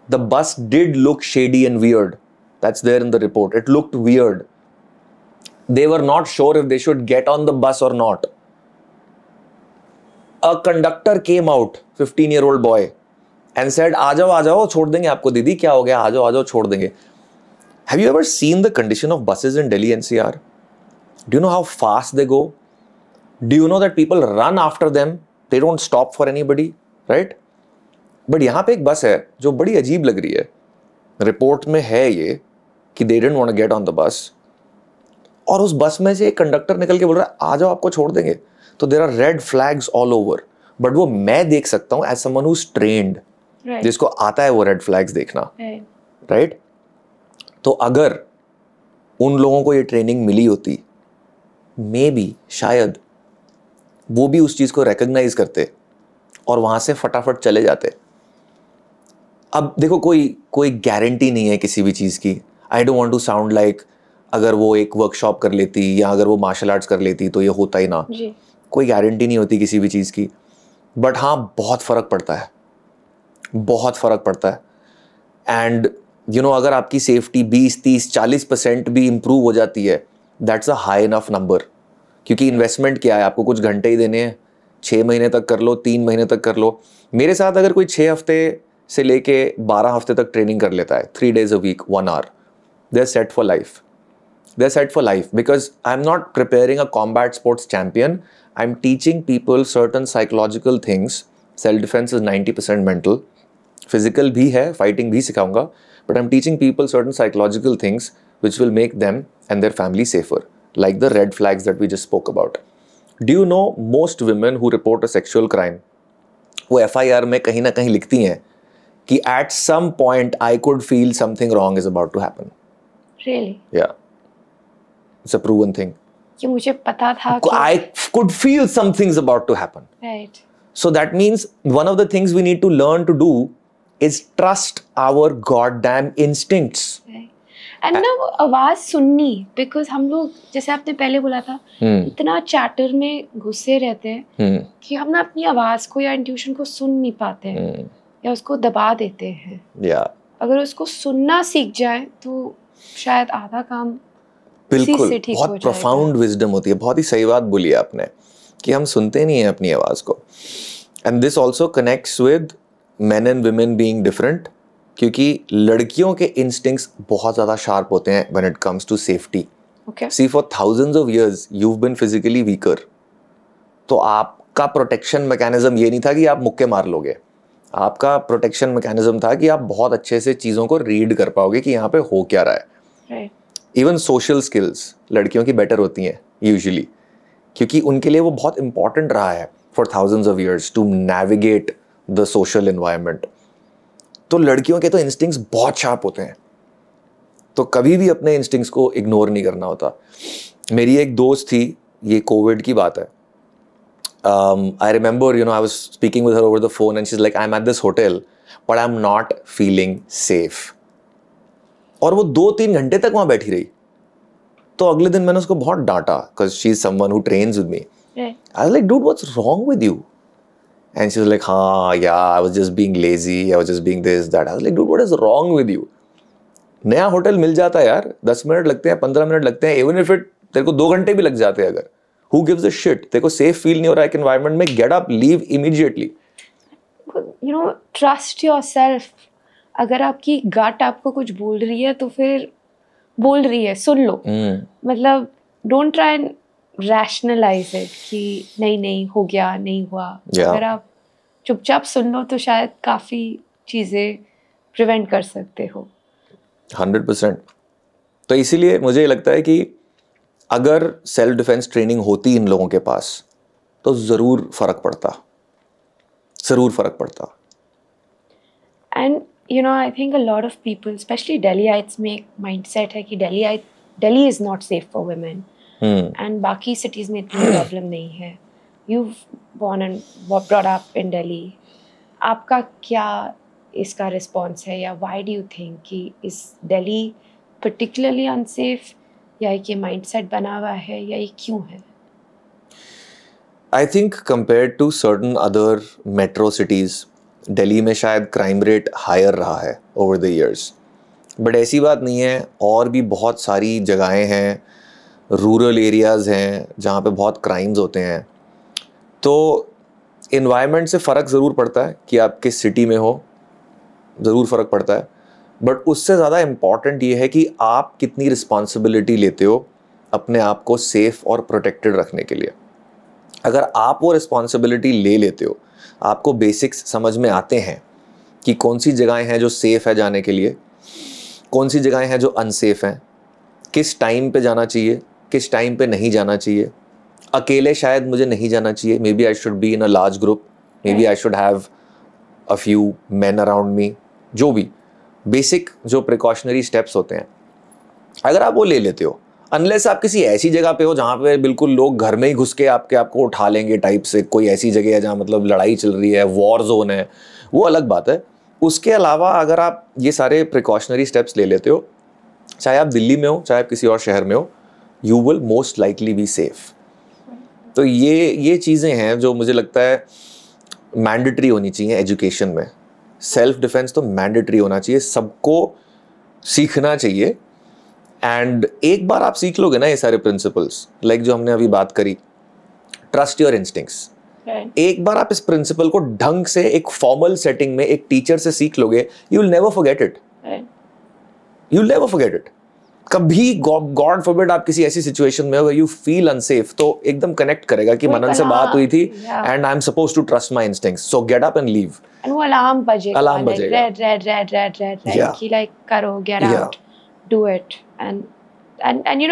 The bus did look shady and weird. That's there in the report. It looked weird. They were not sure if they should get on the bus or not. A conductor came out, 15-year-old boy, and said, आ जाओ, छोड़ देंगे आपको दीदी, क्या हो गया, आ जाओ, छोड़ देंगे. Have you ever seen the condition of buses in Delhi NCR? Do you know how fast they go? Do you know that people run after them? They don't stop for anybody, right? But यहाँ पे एक बस है जो बड़ी अजीब लग रही है. रिपोर्ट में है ये कि they didn't want to get on the bus. और उस बस में से एक कंडक्टर निकल के बोल रहा है, आ जाओ आपको छोड़ देंगे. तो there are red flags all over, but वो मैं देख सकता हूँ as someone who is trained, जिसको आता है वो रेड फ्लैग्स देखना, राइट? तो अगर उन लोगों को ये ट्रेनिंग मिली होती, मे बी शायद वो भी उस चीज को रिकॉग्नाइज करते और वहां से फटाफट चले जाते. अब देखो कोई गारंटी नहीं है किसी भी चीज की. I don't want to sound like अगर वो एक वर्कशॉप कर लेती या अगर वो मार्शल आर्ट्स कर लेती तो ये होता ही ना. कोई गारंटी नहीं होती किसी भी चीज़ की. बट हाँ, बहुत फ़र्क पड़ता है, बहुत फ़र्क पड़ता है. एंड यू नो अगर आपकी सेफ्टी 20-30-40% भी इम्प्रूव हो जाती है, that's a high enough number. क्योंकि इन्वेस्टमेंट क्या है, आपको कुछ घंटे ही देने हैं. 6 महीने तक कर लो, 3 महीने तक कर लो. मेरे साथ अगर कोई 6 हफ्ते से लेके 12 हफ्ते तक ट्रेनिंग कर लेता है, 3 days a week, 1 hour, they are set for life. They're set for life, because I'm not preparing a combat sports champion. I'm teaching people certain psychological things. Self-defense is 90% mental. Physical भी है, fighting भी सिखाऊंगा. But I'm teaching people certain psychological things which will make them and their family safer. Like the red flags that we just spoke about. Do you know most women who report a sexual crime, वो FIR में कहीं ना कहीं लिखती हैं कि at some point I could feel something wrong is about to happen. Really? Yeah. It's a proven thing. कि मुझे पता था कि I could feel something's about to happen. Right. So that means one of the things we need to learn to do is trust our goddamn instincts. Right. And ना वो आवाज सुननी, because हम लोग जैसे आपने पहले बोला था, इतना चैटर में घुसे रहते हैं कि हम ना अपनी आवाज को या इंट्यूशन को सुन नहीं पाते हैं या उसको दबा देते हैं. Yeah. अगर उसको सुनना सीख जाए तो शायद आधा काम बिल्कुल. बहुत प्रोफाउंड विजडम होती है. बहुत ही सही बात बोली आपने कि हम सुनते नहीं हैं अपनी आवाज को. And this also connects with men and women being different, क्योंकि लड़कियों के इंस्टिंक्ट्स बहुत ज़्यादा शार्प होते हैं when it comes to safety. See for thousands of years you have been physically weaker, तो आपका प्रोटेक्शन मैकेनिज्म ये नहीं था कि आप मुक्के मार लोगे. आपका प्रोटेक्शन मैकेनिज्म था कि आप बहुत अच्छे से चीज़ों को रीड कर पाओगे कि यहाँ पे हो क्या रहा है. इवन सोशल स्किल्स लड़कियों की बेटर होती हैं यूजुअली, क्योंकि उनके लिए वो बहुत इंपॉर्टेंट रहा है for thousands of years to navigate the social environment. तो लड़कियों के तो इंस्टिंक्ट्स बहुत शार्प होते हैं, तो कभी भी अपने इंस्टिंक्ट्स को इग्नोर नहीं करना होता. मेरी एक दोस्त थी, ये कोविड की बात है, I remember, I was speaking with her over the phone and she's like, I'm at this hotel, but I'm not feeling safe. और वो 2-3 घंटे तक वहाँ बैठी रही. तो अगले दिन मैंने उसको बहुत डांटा, because she's someone who trains with me. Right. I was like, dude, what's wrong with you? And she was like, yeah, I was just being lazy, I was just being this, that. I was like, dude, what is wrong with you? नया hotel मिल जाता है यार, 10 minute लगते हैं, 15 minute लगते हैं, even if तेरे को 2 घंटे भी लग जाते हैं अगर. Who gives a shit? तेरे को safe feel नहीं हो रहा है एक environment में, get up, leave immediately. Trust yourself. अगर आपकी gut आपको कुछ बोल रही है तो फिर बोल रही है, सुन लो. मतलब don't try and rationalize it कि नहीं हो गया, नहीं हुआ. अगर आप चुपचाप सुन लो तो शायद काफी चीजें प्रिवेंट कर सकते हो. 100%. तो इसीलिए मुझे लगता है कि अगर सेल्फ डिफेंस ट्रेनिंग होती इन लोगों के पास तो जरूर फर्क पड़ता. And I think a lot of people, especially Delhiites, make mindset है कि Delhi is not safe for women. And बाकी cities में इतनी प्रॉब्लम नहीं है. You've born and brought up in Delhi. आपका क्या इसका रिस्पॉन्स है, या why do you think कि is Delhi particularly unsafe, या ये माइंडसेट बना हुआ है, या ये क्यों है? I think compared to certain other metro cities, Delhi में शायद क्राइम रेट हायर रहा है over the years. बट ऐसी बात नहीं है, और भी बहुत सारी जगहें हैं, रूरल एरियाज़ हैं जहाँ पे बहुत क्राइम्स होते हैं. तो इन्वायरमेंट से फ़र्क ज़रूर पड़ता है कि आप किस सिटी में हो, ज़रूर फ़र्क पड़ता है. बट उससे ज़्यादा इम्पॉर्टेंट ये है कि आप कितनी रिस्पॉन्सिबिलिटी लेते हो अपने आप को सेफ़ और प्रोटेक्टेड रखने के लिए. अगर आप वो रिस्पॉन्सिबिलिटी ले लेते हो, आपको बेसिक्स समझ में आते हैं कि कौन सी जगहें हैं जो सेफ़ है जाने के लिए, कौन सी जगहें हैं जो अनसेफ़ हैं, किस टाइम पे जाना चाहिए, किस टाइम पे नहीं जाना चाहिए. अकेले शायद मुझे नहीं जाना चाहिए, maybe I should be in a large group, maybe I should have a few men around me. जो भी बेसिक जो प्रिकॉशनरी स्टेप्स होते हैं, अगर आप वो ले लेते हो, अनलेस आप किसी ऐसी जगह पे हो जहाँ पे बिल्कुल लोग घर में ही घुस के आपको उठा लेंगे टाइप से, कोई ऐसी जगह है जहाँ मतलब लड़ाई चल रही है, वॉर जोन है, वो अलग बात है. उसके अलावा अगर आप ये सारे प्रिकॉशनरी स्टेप्स ले लेते हो, चाहे आप दिल्ली में हो चाहे आप किसी और शहर में हो, you will most likely be safe. तो ये चीज़ें हैं जो मुझे लगता है मैंडेटरी होनी चाहिए एजुकेशन में. सेल्फ डिफेंस तो मैंडेटरी होना चाहिए, सबको सीखना चाहिए. एंड एक बार आप सीख लोगे ना ये सारे प्रिंसिपल्स, लाइक जो हमने अभी बात करी, ट्रस्ट योर इंस्टिंक्ट्स, एक बार आप इस प्रिंसिपल को ढंग से एक फॉर्मल सेटिंग में एक टीचर से सीख लोगे, you will never forget it. You will never forget it. कभी गॉड फॉरबिड आप किसी ऐसी सिचुएशन में हो यू फील अनसेफ, तो एकदम कनेक्ट करेगा कि मनन से बात हुई थी and I am supposed to trust my instincts, so get up and leave. And वो अलार्म बजेगा, रेड कि लाइक करो, get out, do it. And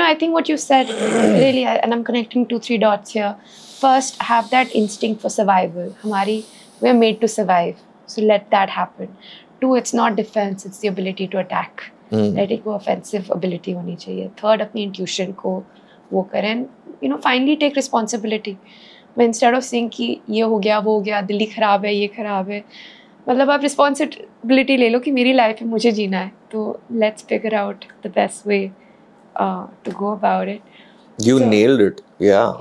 I think what you said really, and I'm connecting 2-3 dots here. First, have that instinct for survival. We're made to survive, so let that happen. 2, it's not defense, it's the ability to attack. Letting go offensive ability होनी चाहिए. Third, अपनी intuition को वो करें. Finally take responsibility. Instead of saying कि ये हो गया, वो हो गया, दिल्ली खराब है, ये खराब है, मतलब आप responsibility ले लो कि मेरी life है, मुझे जीना है. तो let's figure out the best way to go about it. You nailed it. Yeah.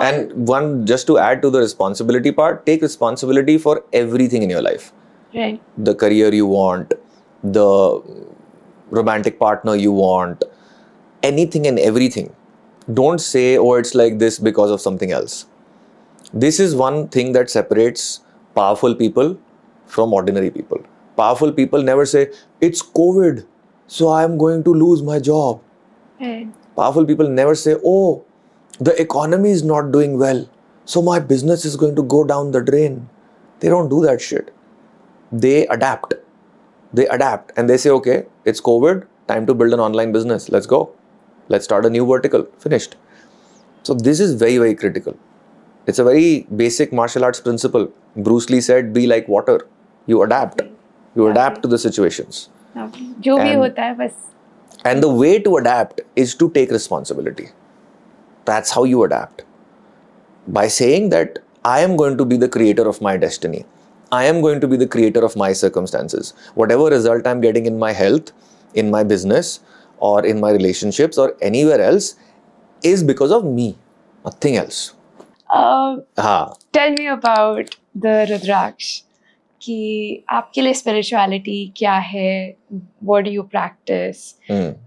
And one, just to add to the responsibility part, take responsibility for everything in your life. Right. The career you want, the romantic partner you want, anything and everything. Don't say, oh, it's like this because of something else. This is one thing that separates powerful people from ordinary people. Powerful people never say, it's COVID, so I'm going to lose my job. Powerful people never say, oh, the economy is not doing well, so my business is going to go down the drain. They don't do that shit. They adapt. And they say, okay, it's COVID, time to build an online business. Let's go. Let's start a new vertical. Finished. So this is very, very critical. It's a very basic martial arts principle. Bruce Lee said, be like water. You adapt. You adapt to the situations. जो भी होता है बस. And the way to adapt is to take responsibility. That's how you adapt. By saying that I am going to be the creator of my destiny. I am going to be the creator of my circumstances. Whatever result I'm getting in my health, in my business, or in my relationships, or anywhere else, is because of me, nothing else. Tell me about the Rudraksh. कि आपके लिए spirituality क्या है? What do you practice?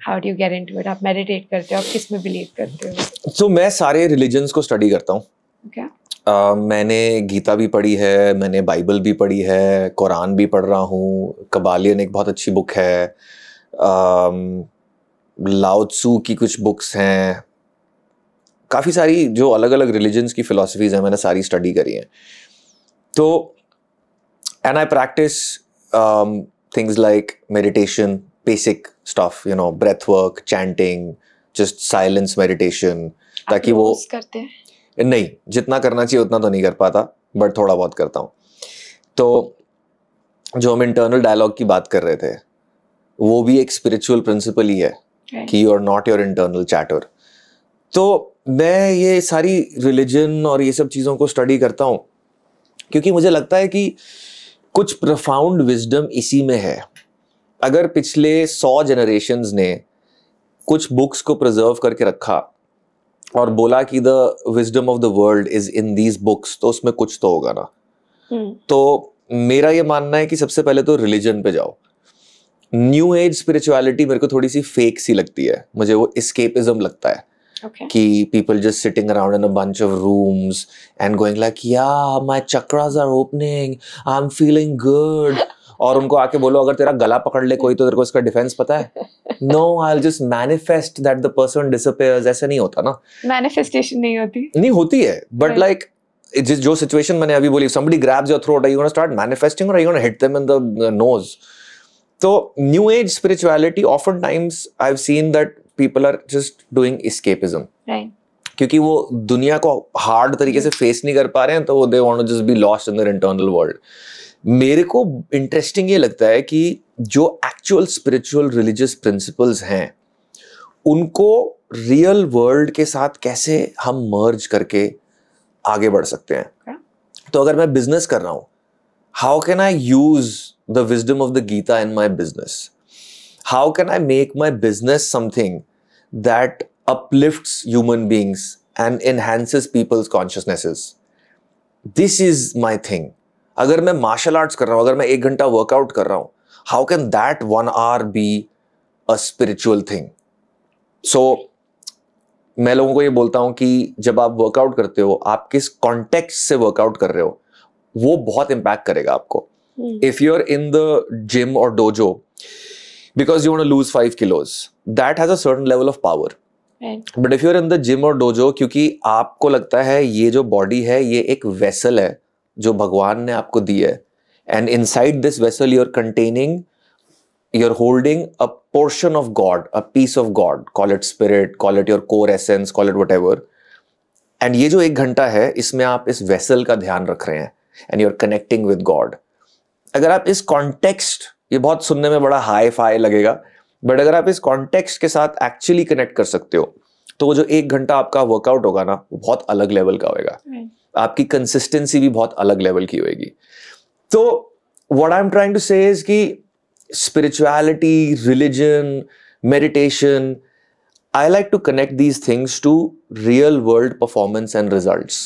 How do you get into it? आप meditate करते हो? आप किस में believe करते हो? So मैं सारे religions को study करता हूँ. Okay. मैंने गीता भी पढ़ी है, मैंने बाइबल भी पढ़ी है, कुरान भी पढ़ रहा हूँ, कबालियन एक बहुत अच्छी बुक है, लाओ त्सू की कुछ बुक्स हैं, काफ़ी सारी जो अलग अलग रिलीजन्स की फिलॉसफीज हैं मैंने सारी स्टडी करी हैं. तो and I practice things like meditation, basic stuff, you know, breath work, chanting, just silence meditation, ताकि वो करते हैं. नहीं, जितना करना चाहिए उतना तो नहीं कर पाता, बट थोड़ा बहुत करता हूँ. तो जो हम इंटरनल डायलॉग की बात कर रहे थे, वो भी एक स्पिरिचुअल प्रिंसिपल ही है कि you are not your internal chatter. तो मैं ये सारी रिलीजन और ये सब चीज़ों को स्टडी करता हूँ क्योंकि मुझे लगता है कि कुछ प्रोफाउंड विजडम इसी में है. अगर पिछले 100 जनरेशन्स ने कुछ बुक्स को प्रिजर्व करके रखा और बोला कि the wisdom of the world is in these books, तो उसमें कुछ तो होगा ना. तो मेरा ये मानना है कि सबसे पहले तो रिलीजन पे जाओ. न्यू एज स्पिरिचुअलिटी मेरे को थोड़ी सी फेक सी लगती है, मुझे वो एस्केपिज्म लगता है. Okay. कि people just sitting around in a bunch of rooms and going like, yeah, my chakras are opening, I'm feeling good. और उनको आके बोलो अगर तेरा गला पकड़ ले कोई तो तेरे को इसका डिफेंस पता है? No, I'll just manifest that the person disappears. ऐसा नहीं होता ना. Manifestation नहीं होती. नहीं होती है, but like जो situation मैंने अभी बोली, somebody grabs your throat, are you gonna start manifesting or are you gonna hit them in the nose? So new age spirituality, oftentimes I've seen that people are just doing escapism. Right. क्योंकि वो दुनिया को hard तरीके से face नहीं कर पा रहे हैं, तो वो they want to just be lost in their internal world. मेरे को इंटरेस्टिंग ये लगता है कि जो एक्चुअल स्पिरिचुअल रिलीजियस प्रिंसिपल्स हैं उनको रियल वर्ल्ड के साथ कैसे हम मर्ज करके आगे बढ़ सकते हैं. तो अगर मैं बिजनेस कर रहा हूँ, how can I use the wisdom of the Gita in my business? How can I make my business something that uplifts human beings and enhances people's consciousnesses? This is my thing. अगर मैं martial arts कर रहा हूँ, अगर मैं 1 घंटा workout कर रहा हूँ, how can that 1 hour be a spiritual thing? So मैं लोगों को ये बोलता हूँ कि जब आप वर्कआउट करते हो, आप किस कॉन्टेक्स्ट से वर्कआउट कर रहे हो, वो बहुत इम्पैक्ट करेगा आपको. If you're in the gym or dojo because you want to lose 5 kilos, that has a certain level of power. Right. But if you're in the gym or dojo, क्योंकि आपको लगता है ये जो बॉडी है ये एक वेसल है जो भगवान ने आपको दी है, and inside this vessel you're containing, you're holding a portion of God, a piece of God, call it spirit, call it your core essence, call it whatever. And ये जो 1 घंटा है इसमें आप इस वेसल का ध्यान रख रहे हैं and you're connecting with God. अगर आप इस कॉन्टेक्स्ट, ये बहुत सुनने में बड़ा हाई फाई लगेगा, बट अगर आप इस कॉन्टेक्स्ट के साथ एक्चुअली कनेक्ट कर सकते हो तो वो जो 1 घंटा आपका वर्कआउट होगा ना, वो बहुत अलग लेवल का होगा. आपकी कंसिस्टेंसी भी बहुत अलग लेवल की होगी. तो what I am trying to say is कि spirituality, religion, meditation, I like to connect these things to real world performance and results.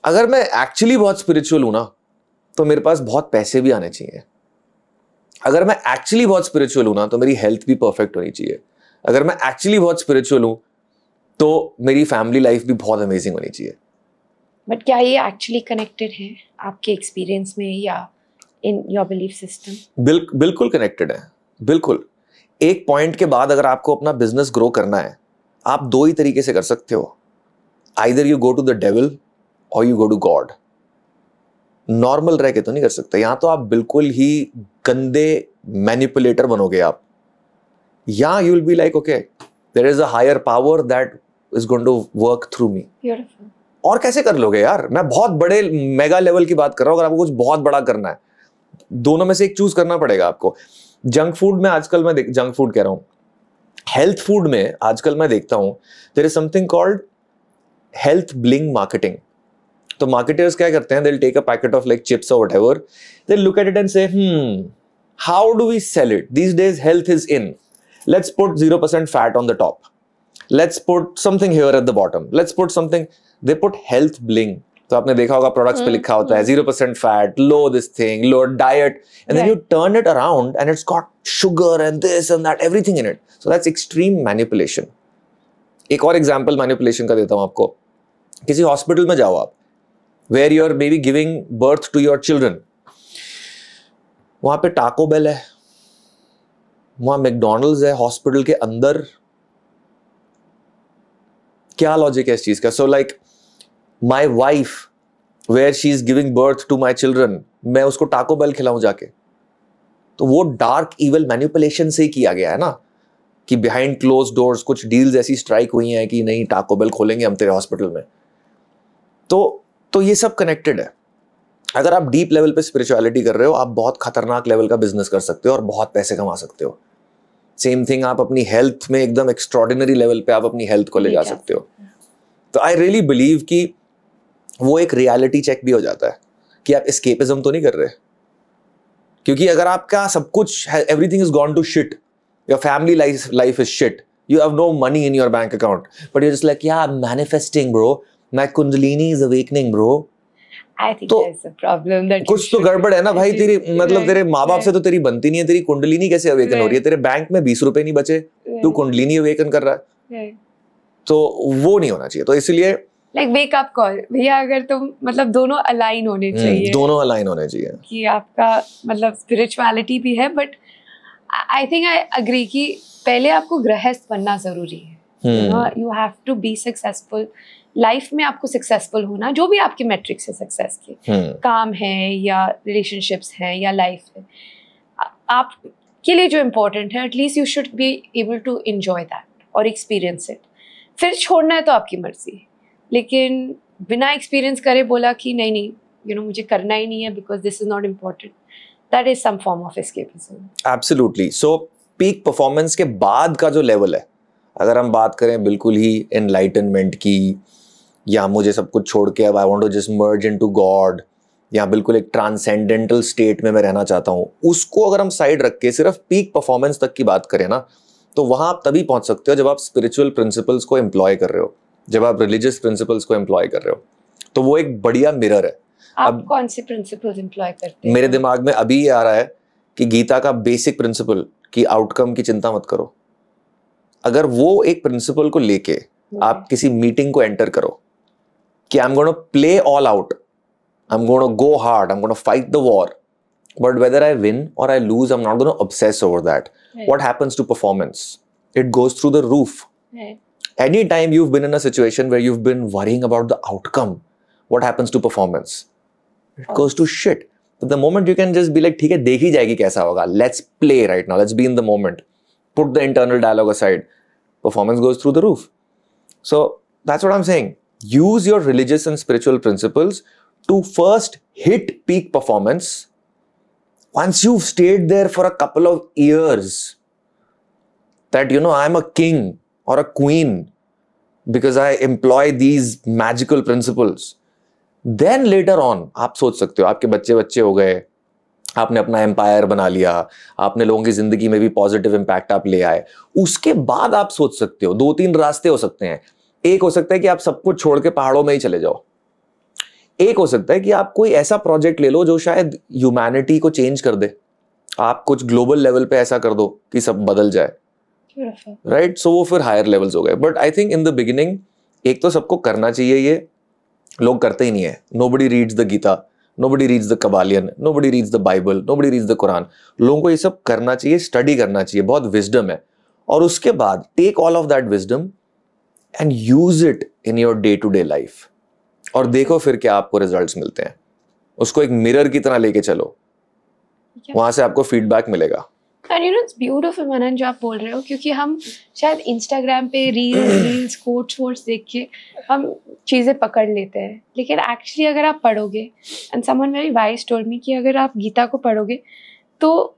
अगर मैं एक्चुअली बहुत स्पिरिचुअल हूं ना, तो मेरे पास बहुत पैसे भी आने चाहिए. अगर मैं एक्चुअली बहुत स्पिरिचुअल हूं ना, तो मेरी हेल्थ भी परफेक्ट होनी चाहिए. अगर मैं एक्चुअली बहुत स्पिरिचुअल हूं तो मेरी फैमिली लाइफ भी बहुत अमेजिंग होनी चाहिए. बट क्या ये एक्चुअली कनेक्टेड है आपके एक्सपीरियंस में या इन योर बिलीफ सिस्टम? बिल्कुल कनेक्टेड है. बिल्कुल. एक पॉइंट के बाद अगर आपको अपना बिजनेस ग्रो करना है, आप 2 ही तरीके से कर सकते हो. Either you go to the devil और you go to God. Normal रह के तो नहीं कर सकते. यहां तो आप बिल्कुल ही गंदे मैनिपुलेटर बनोगे आप. या you will be like, okay, there is a higher power that is going to work through me. और कैसे कर लोगे यार? मैं बहुत बड़े मेगा लेवल की बात कर रहा हूं. अगर आपको कुछ बहुत बड़ा करना है, दोनों में से एक चूज करना पड़ेगा आपको. जंक फूड में आजकल मैं जंक फूड कह रहा हूं, हेल्थ फूड में आजकल मैं देखता हूं there is something called health bling marketing. तो marketers क्या करते हैं, they'll take a packet of like chips or whatever, they'll look at it and say, how do we sell it? These days health is in. Let's put 0% fat on the top. Let's put something here at the bottom. Let's put something, they put health bling. तो आपने देखा होगा products पे लिखा होता है 0% fat, low this thing, low diet, and then you turn it around and it's got sugar and this and that, everything in it. So that's extreme manipulation. एक और एग्जांपल मैनिपुलेशन का देता हूं आपको. किसी हॉस्पिटल में जाओ आप, where you are maybe giving birth to your children. वहां पे टाको बेल है, वहां मैकडॉनल्ड्स है हॉस्पिटल के अंदर. क्या लॉजिक है इस चीज का? So like My wife, where she is giving birth to my children, मैं उसको टाको बेल खिलाऊं जाके? तो वो डार्क इवल मैनिपुलेशन से ही किया गया है ना, कि बिहाइंड क्लोज डोर्स कुछ डील्स ऐसी स्ट्राइक हुई हैं कि नहीं टाको बेल खोलेंगे हम तेरे हॉस्पिटल में. तो ये सब कनेक्टेड है. अगर आप डीप लेवल पे स्पिरिचुअलिटी कर रहे हो, आप बहुत खतरनाक लेवल का बिजनेस कर सकते हो और बहुत पैसे कमा सकते हो. सेम थिंग आप अपनी हेल्थ में एकदम एक्स्ट्रॉर्डिनरी लेवल पे आप अपनी हेल्थ को ले जा सकते हो. तो आई रियली बिलीव कि वो एक रियलिटी चेक भी हो जाता है कि आप एस्केपिज्म तो नहीं कर रहे. क्योंकि अगर आपका सब कुछ, everything is gone to shit, your family life is shit, you have no money in your bank account, but you just like या manifesting bro, my kundalini is awakening bro. I think there's a problem that कुछ तो गड़बड़ है ना भाई. तेरी मतलब तेरे माँ बाप से तो तेरी बनती नहीं है, तेरी कुंडलिनी कैसे अवेकन हो रही है? तेरे बैंक में 20 रुपए नहीं बचे, तू कुंडलिनी अवेकन कर रहा है. तो वो नहीं होना चाहिए. तो इसलिए लाइक वेक अप कॉल भैया, अगर तुम मतलब दोनों अलाइन होने चाहिए, दोनों अलाइन होने चाहिए कि आपका मतलब स्पिरिचुअलिटी भी है, but I think I agree कि पहले आपको गृहस्थ बनना जरूरी है. You have to be successful life में. आपको सक्सेसफुल होना, जो भी आपके मैट्रिक्स है सक्सेस के, काम है या रिलेशनशिप्स हैं या लाइफ है, आपके लिए जो इम्पोर्टेंट है, at least you should be able to enjoy that और एक्सपीरियंस इट. फिर छोड़ना है तो आपकी मर्जी, लेकिन बिना एक्सपीरियंस करे बोला कि नहीं मुझे करना ही नहीं है because this is not important, that is some form of escapism. Absolutely. So peak performance के बाद का जो लेवल है, अगर हम बात करें बिल्कुल ही एनलाइटनमेंट की, या मुझे सब कुछ छोड़ के अब I want to just merge into God, या बिल्कुल एक ट्रांसेंडेंटल स्टेट में मैं रहना चाहता हूँ, उसको अगर हम साइड रख के सिर्फ पीक परफॉर्मेंस तक की बात करें ना, तो वहां आप तभी पहुंच सकते हो जब आप स्पिरिचुअल प्रिंसिपल्स को एम्प्लॉय कर रहे हो, जब आप रिलीजियस प्रिंसिपल्स को एम्प्लॉय कर रहे हो. तो वो एक बढ़िया मिरर है. आप कौन से प्रिंसिपल्स एम्प्लॉय करते हैं? मेरे दिमाग में अभी ये आ रहा है कि गीता का बेसिक प्रिंसिपल कि आउटकम की चिंता मत करो. अगर वो एक प्रिंसिपल को लेके आप किसी मीटिंग को एंटर करो कि I am gonna play all out, I am gonna go hard, I am gonna fight the war, but whether I win और I lose, I am not gonna obsess over that. What happens to performance? It goes through the roof. Anytime you've been in a situation where you've been worrying about the outcome, what happens to performance? It goes to shit. But the moment you can just be like, ठीक है, देखी जाएगी कैसा होगा. Let's play right now. Let's be in the moment. Put the internal dialogue aside. Performance goes through the roof. So that's what I'm saying. Use your religious and spiritual principles to first hit peak performance. Once you've stayed there for a couple of years, that I'm a king or a queen because I employ these magical principles, then later on आप सोच सकते हो, आपके बच्चे हो गए, आपने अपना एम्पायर बना लिया, आपने लोगों की जिंदगी में भी पॉजिटिव इंपैक्ट आप ले आए, उसके बाद आप सोच सकते हो. 2-3 रास्ते हो सकते हैं. एक हो सकता है कि आप सब कुछ छोड़ के पहाड़ों में ही चले जाओ. एक हो सकता है कि आप कोई ऐसा प्रोजेक्ट ले लो जो शायद ह्यूमैनिटी को चेंज कर दे. आप कुछ ग्लोबल लेवल पे ऐसा कर दो कि सब बदल जाए. राइट. सो वो फिर हायर लेवल्स हो गए. But I think in the beginning एक तो सबको करना चाहिए. ये लोग करते ही नहीं है. Nobody reads the Gita, nobody reads the Kybalion, nobody reads the Bible, nobody reads the Quran. लोगों को ये सब करना चाहिए, स्टडी करना चाहिए. बहुत विजडम है. और उसके बाद take all of that wisdom and use it in your day to day life, और देखो फिर क्या आपको रिजल्ट्स मिलते हैं. उसको एक मिरर की तरह लेके चलो, वहां से आपको फीडबैक मिलेगा. And it's beautiful मनन जो आप बोल रहे हो, क्योंकि हम शायद इंस्टाग्राम पे रील्स कोट्स देख के हम चीज़ें पकड़ लेते हैं, लेकिन एक्चुअली अगर आप पढ़ोगे, and someone very wise told me कि अगर आप गीता को पढ़ोगे तो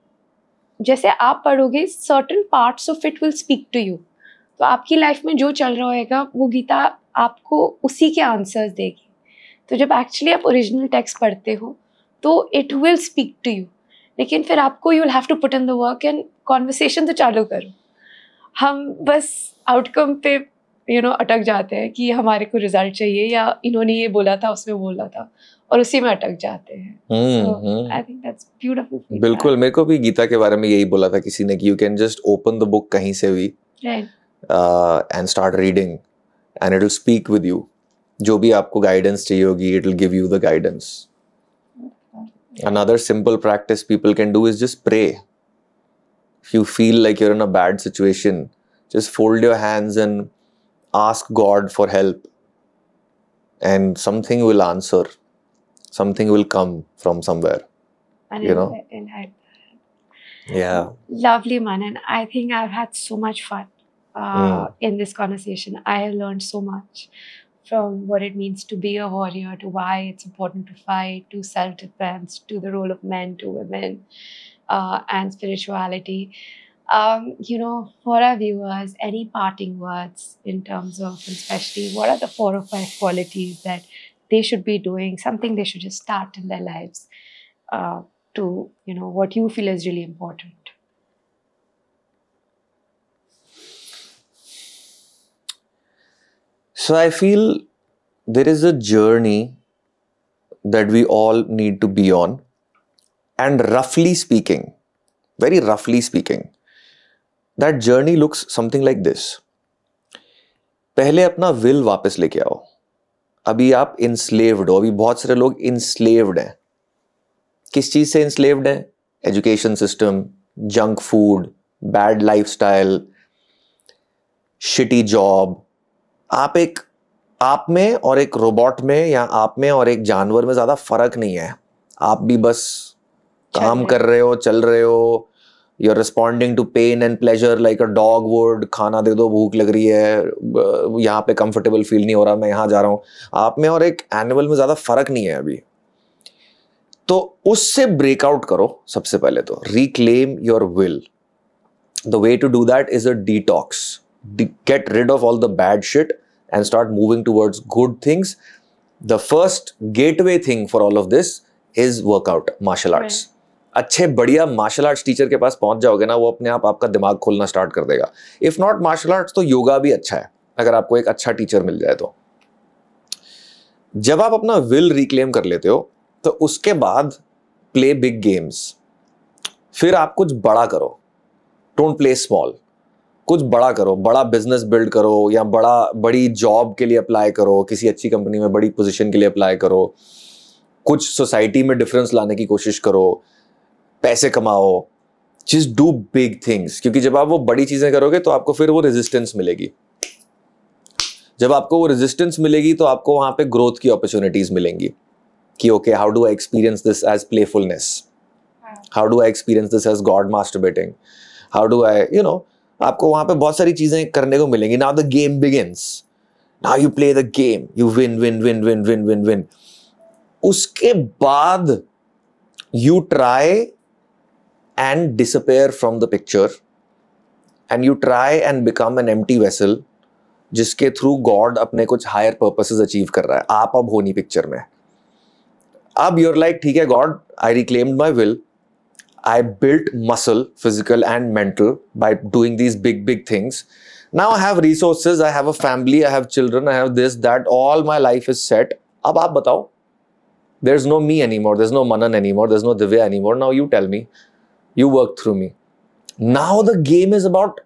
जैसे आप पढ़ोगे certain parts of it will speak to you. तो आपकी लाइफ में जो चल रहा होगा वो गीता आपको उसी के आंसर्स देगी. तो जब एक्चुअली आप ओरिजिनल टेक्स्ट पढ़ते हो तो it will speak to you, लेकिन फिर आपको you will have to put in the work and conversation तो चालू करो. हम बस आउटकम पे अटक जाते हैं कि हमारे को रिजल्ट चाहिए या इन्होंने ये बोला था उसमें बोला था, और उसी में अटक जाते हैं. I think that's beautiful. बिल्कुल, मेरे को भी गीता के बारे में यही बोला था किसी ने कि you can just open the book कहीं से भी and start reading and it will speak with you. जो भी आपको गाइडेंस चाहिए होगी, it will give you the guidance. Another simple practice people can do is just pray. If you feel like you're in a bad situation, just fold your hands and ask God for help, and something will answer. Something will come from somewhere. Yeah. Lovely, man. And I think I've had so much fun in this conversation. I have learned so much from what it means to be a warrior, to why it's important to fight, to self-defense, to the role of men, to women, and spirituality. For our viewers, any parting words in terms of, especially, what are the 4 or 5 qualities that they should be doing, something they should just start in their lives to, what you feel is really important? So I feel there is a journey that we all need to be on, and roughly speaking, very roughly speaking, that journey looks something like this. पहले अपना will वापस लेके आओ. अभी आप enslaved हो. अभी बहुत सारे लोग enslaved हैं. किस चीज से enslaved हैं? Education system, junk food, bad lifestyle, shitty job. आप में और एक रोबोट में या आप में और एक जानवर में ज्यादा फर्क नहीं है. आप भी बस काम कर रहे हो, चल रहे हो. You're responding to pain and pleasure like a dog would. खाना दे दो, भूख लग रही है, यहाँ पे कंफर्टेबल फील नहीं हो रहा, मैं यहाँ जा रहा हूँ. आप में और एक एनिमल में ज्यादा फर्क नहीं है अभी. तो उससे ब्रेकआउट करो. सबसे पहले तो reclaim your will. The way to do that is a detox. Get rid of all the bad shit and start moving towards good things. The first gateway thing for all of this is workout, martial arts. अच्छे बढ़िया martial arts teacher के पास पहुंच जाओगे ना, वो अपने आप आपका दिमाग खोलना स्टार्ट कर देगा. इफ नॉट मार्शल आर्ट्स तो योगा भी अच्छा है, अगर आपको एक अच्छा टीचर मिल जाए तो. जब आप अपना विल रिक्लेम कर लेते हो तो उसके बाद प्ले बिग गेम्स. फिर आप कुछ बड़ा करो. Don't play small. कुछ बड़ा करो. बड़ा बिजनेस बिल्ड करो, या बड़ी जॉब के लिए अप्लाई करो, किसी अच्छी कंपनी में बड़ी पोजीशन के लिए अप्लाई करो. कुछ सोसाइटी में डिफरेंस लाने की कोशिश करो. पैसे कमाओ. Just do big things. क्योंकि जब आप वो बड़ी चीजें करोगे तो आपको फिर वो रेजिस्टेंस मिलेगी. जब आपको वो रेजिस्टेंस मिलेगी तो आपको वहां पे ग्रोथ की अपॉर्चुनिटीज मिलेंगी कि okay, how do I experience this as playfulness, how do I experience this as God masturbating, how do I आपको वहां पे बहुत सारी चीजें करने को मिलेंगी. Now the game begins. Now you play the game, you win win win win win win win. उसके बाद you try and disappear from the picture and you try and become an empty vessel जिसके through God अपने कुछ higher purposes achieve कर रहा है. आप अब हो नहीं पिक्चर में. अब यूर लाइक, ठीक है God, I reclaimed my will. I built muscle, physical and mental, by doing these big things. Now I have resources, I have a family, I have children, I have this, that, all my life is set. अब आप बताओ. There's no me anymore, there's no Manan anymore, there's no Divya anymore. Now you tell me. You work through me. Now the game is about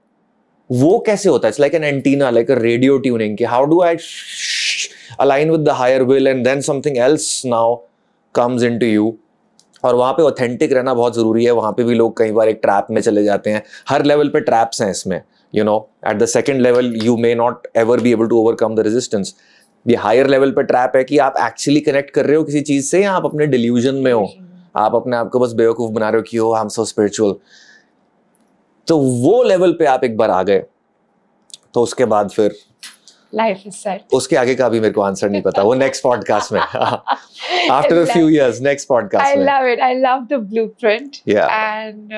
वो कैसे होता है. It's like an antenna, like a radio tuning. How do I align with the higher will, and then something else now comes into you. और वहाँ पे authentic रहना बहुत ज़रूरी है. वहाँ पे भी लोग कई बार एक ट्रैप में चले जाते हैं. हर लेवल पे ट्रैप्स हैं इसमें. At the second level you may not ever be able to overcome the resistance. ये हायर लेवल पे ट्रैप है कि आप एक्चुअली कनेक्ट कर रहे हो किसी चीज़ से, या आप अपने डिल्यूजन में हो. आप अपने आप को बस बेवकूफ़ बना रहे हो कि आई एम सो स्पिरिचुअल. तो वो लेवल पे आप एक बार आ गए तो उसके बाद फिर life is set. उसके आगे का भी मेरे को आंसर नहीं पता, वो नेक्स्ट पॉडकास्ट में, after a few years, next podcast में. I love it. I love the blueprint. Yeah. And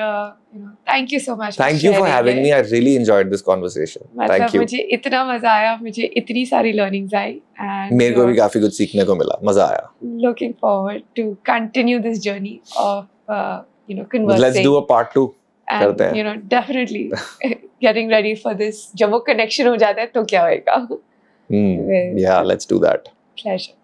thank you so much. Thank you for having me. I really enjoyed this conversation. Thank you. मुझे इतना मजा आया, मुझे इतनी सारी learnings I, and मेरे को भी काफी कुछ सीखने को मिला, मजा आया. Looking forward to continue this journey of conversing. Let's do a part 2. करते हैं. Definitely getting ready for this. जब वो connection हो जाता है तो क्या होएगा? Yeah, let's do that. Pleasure.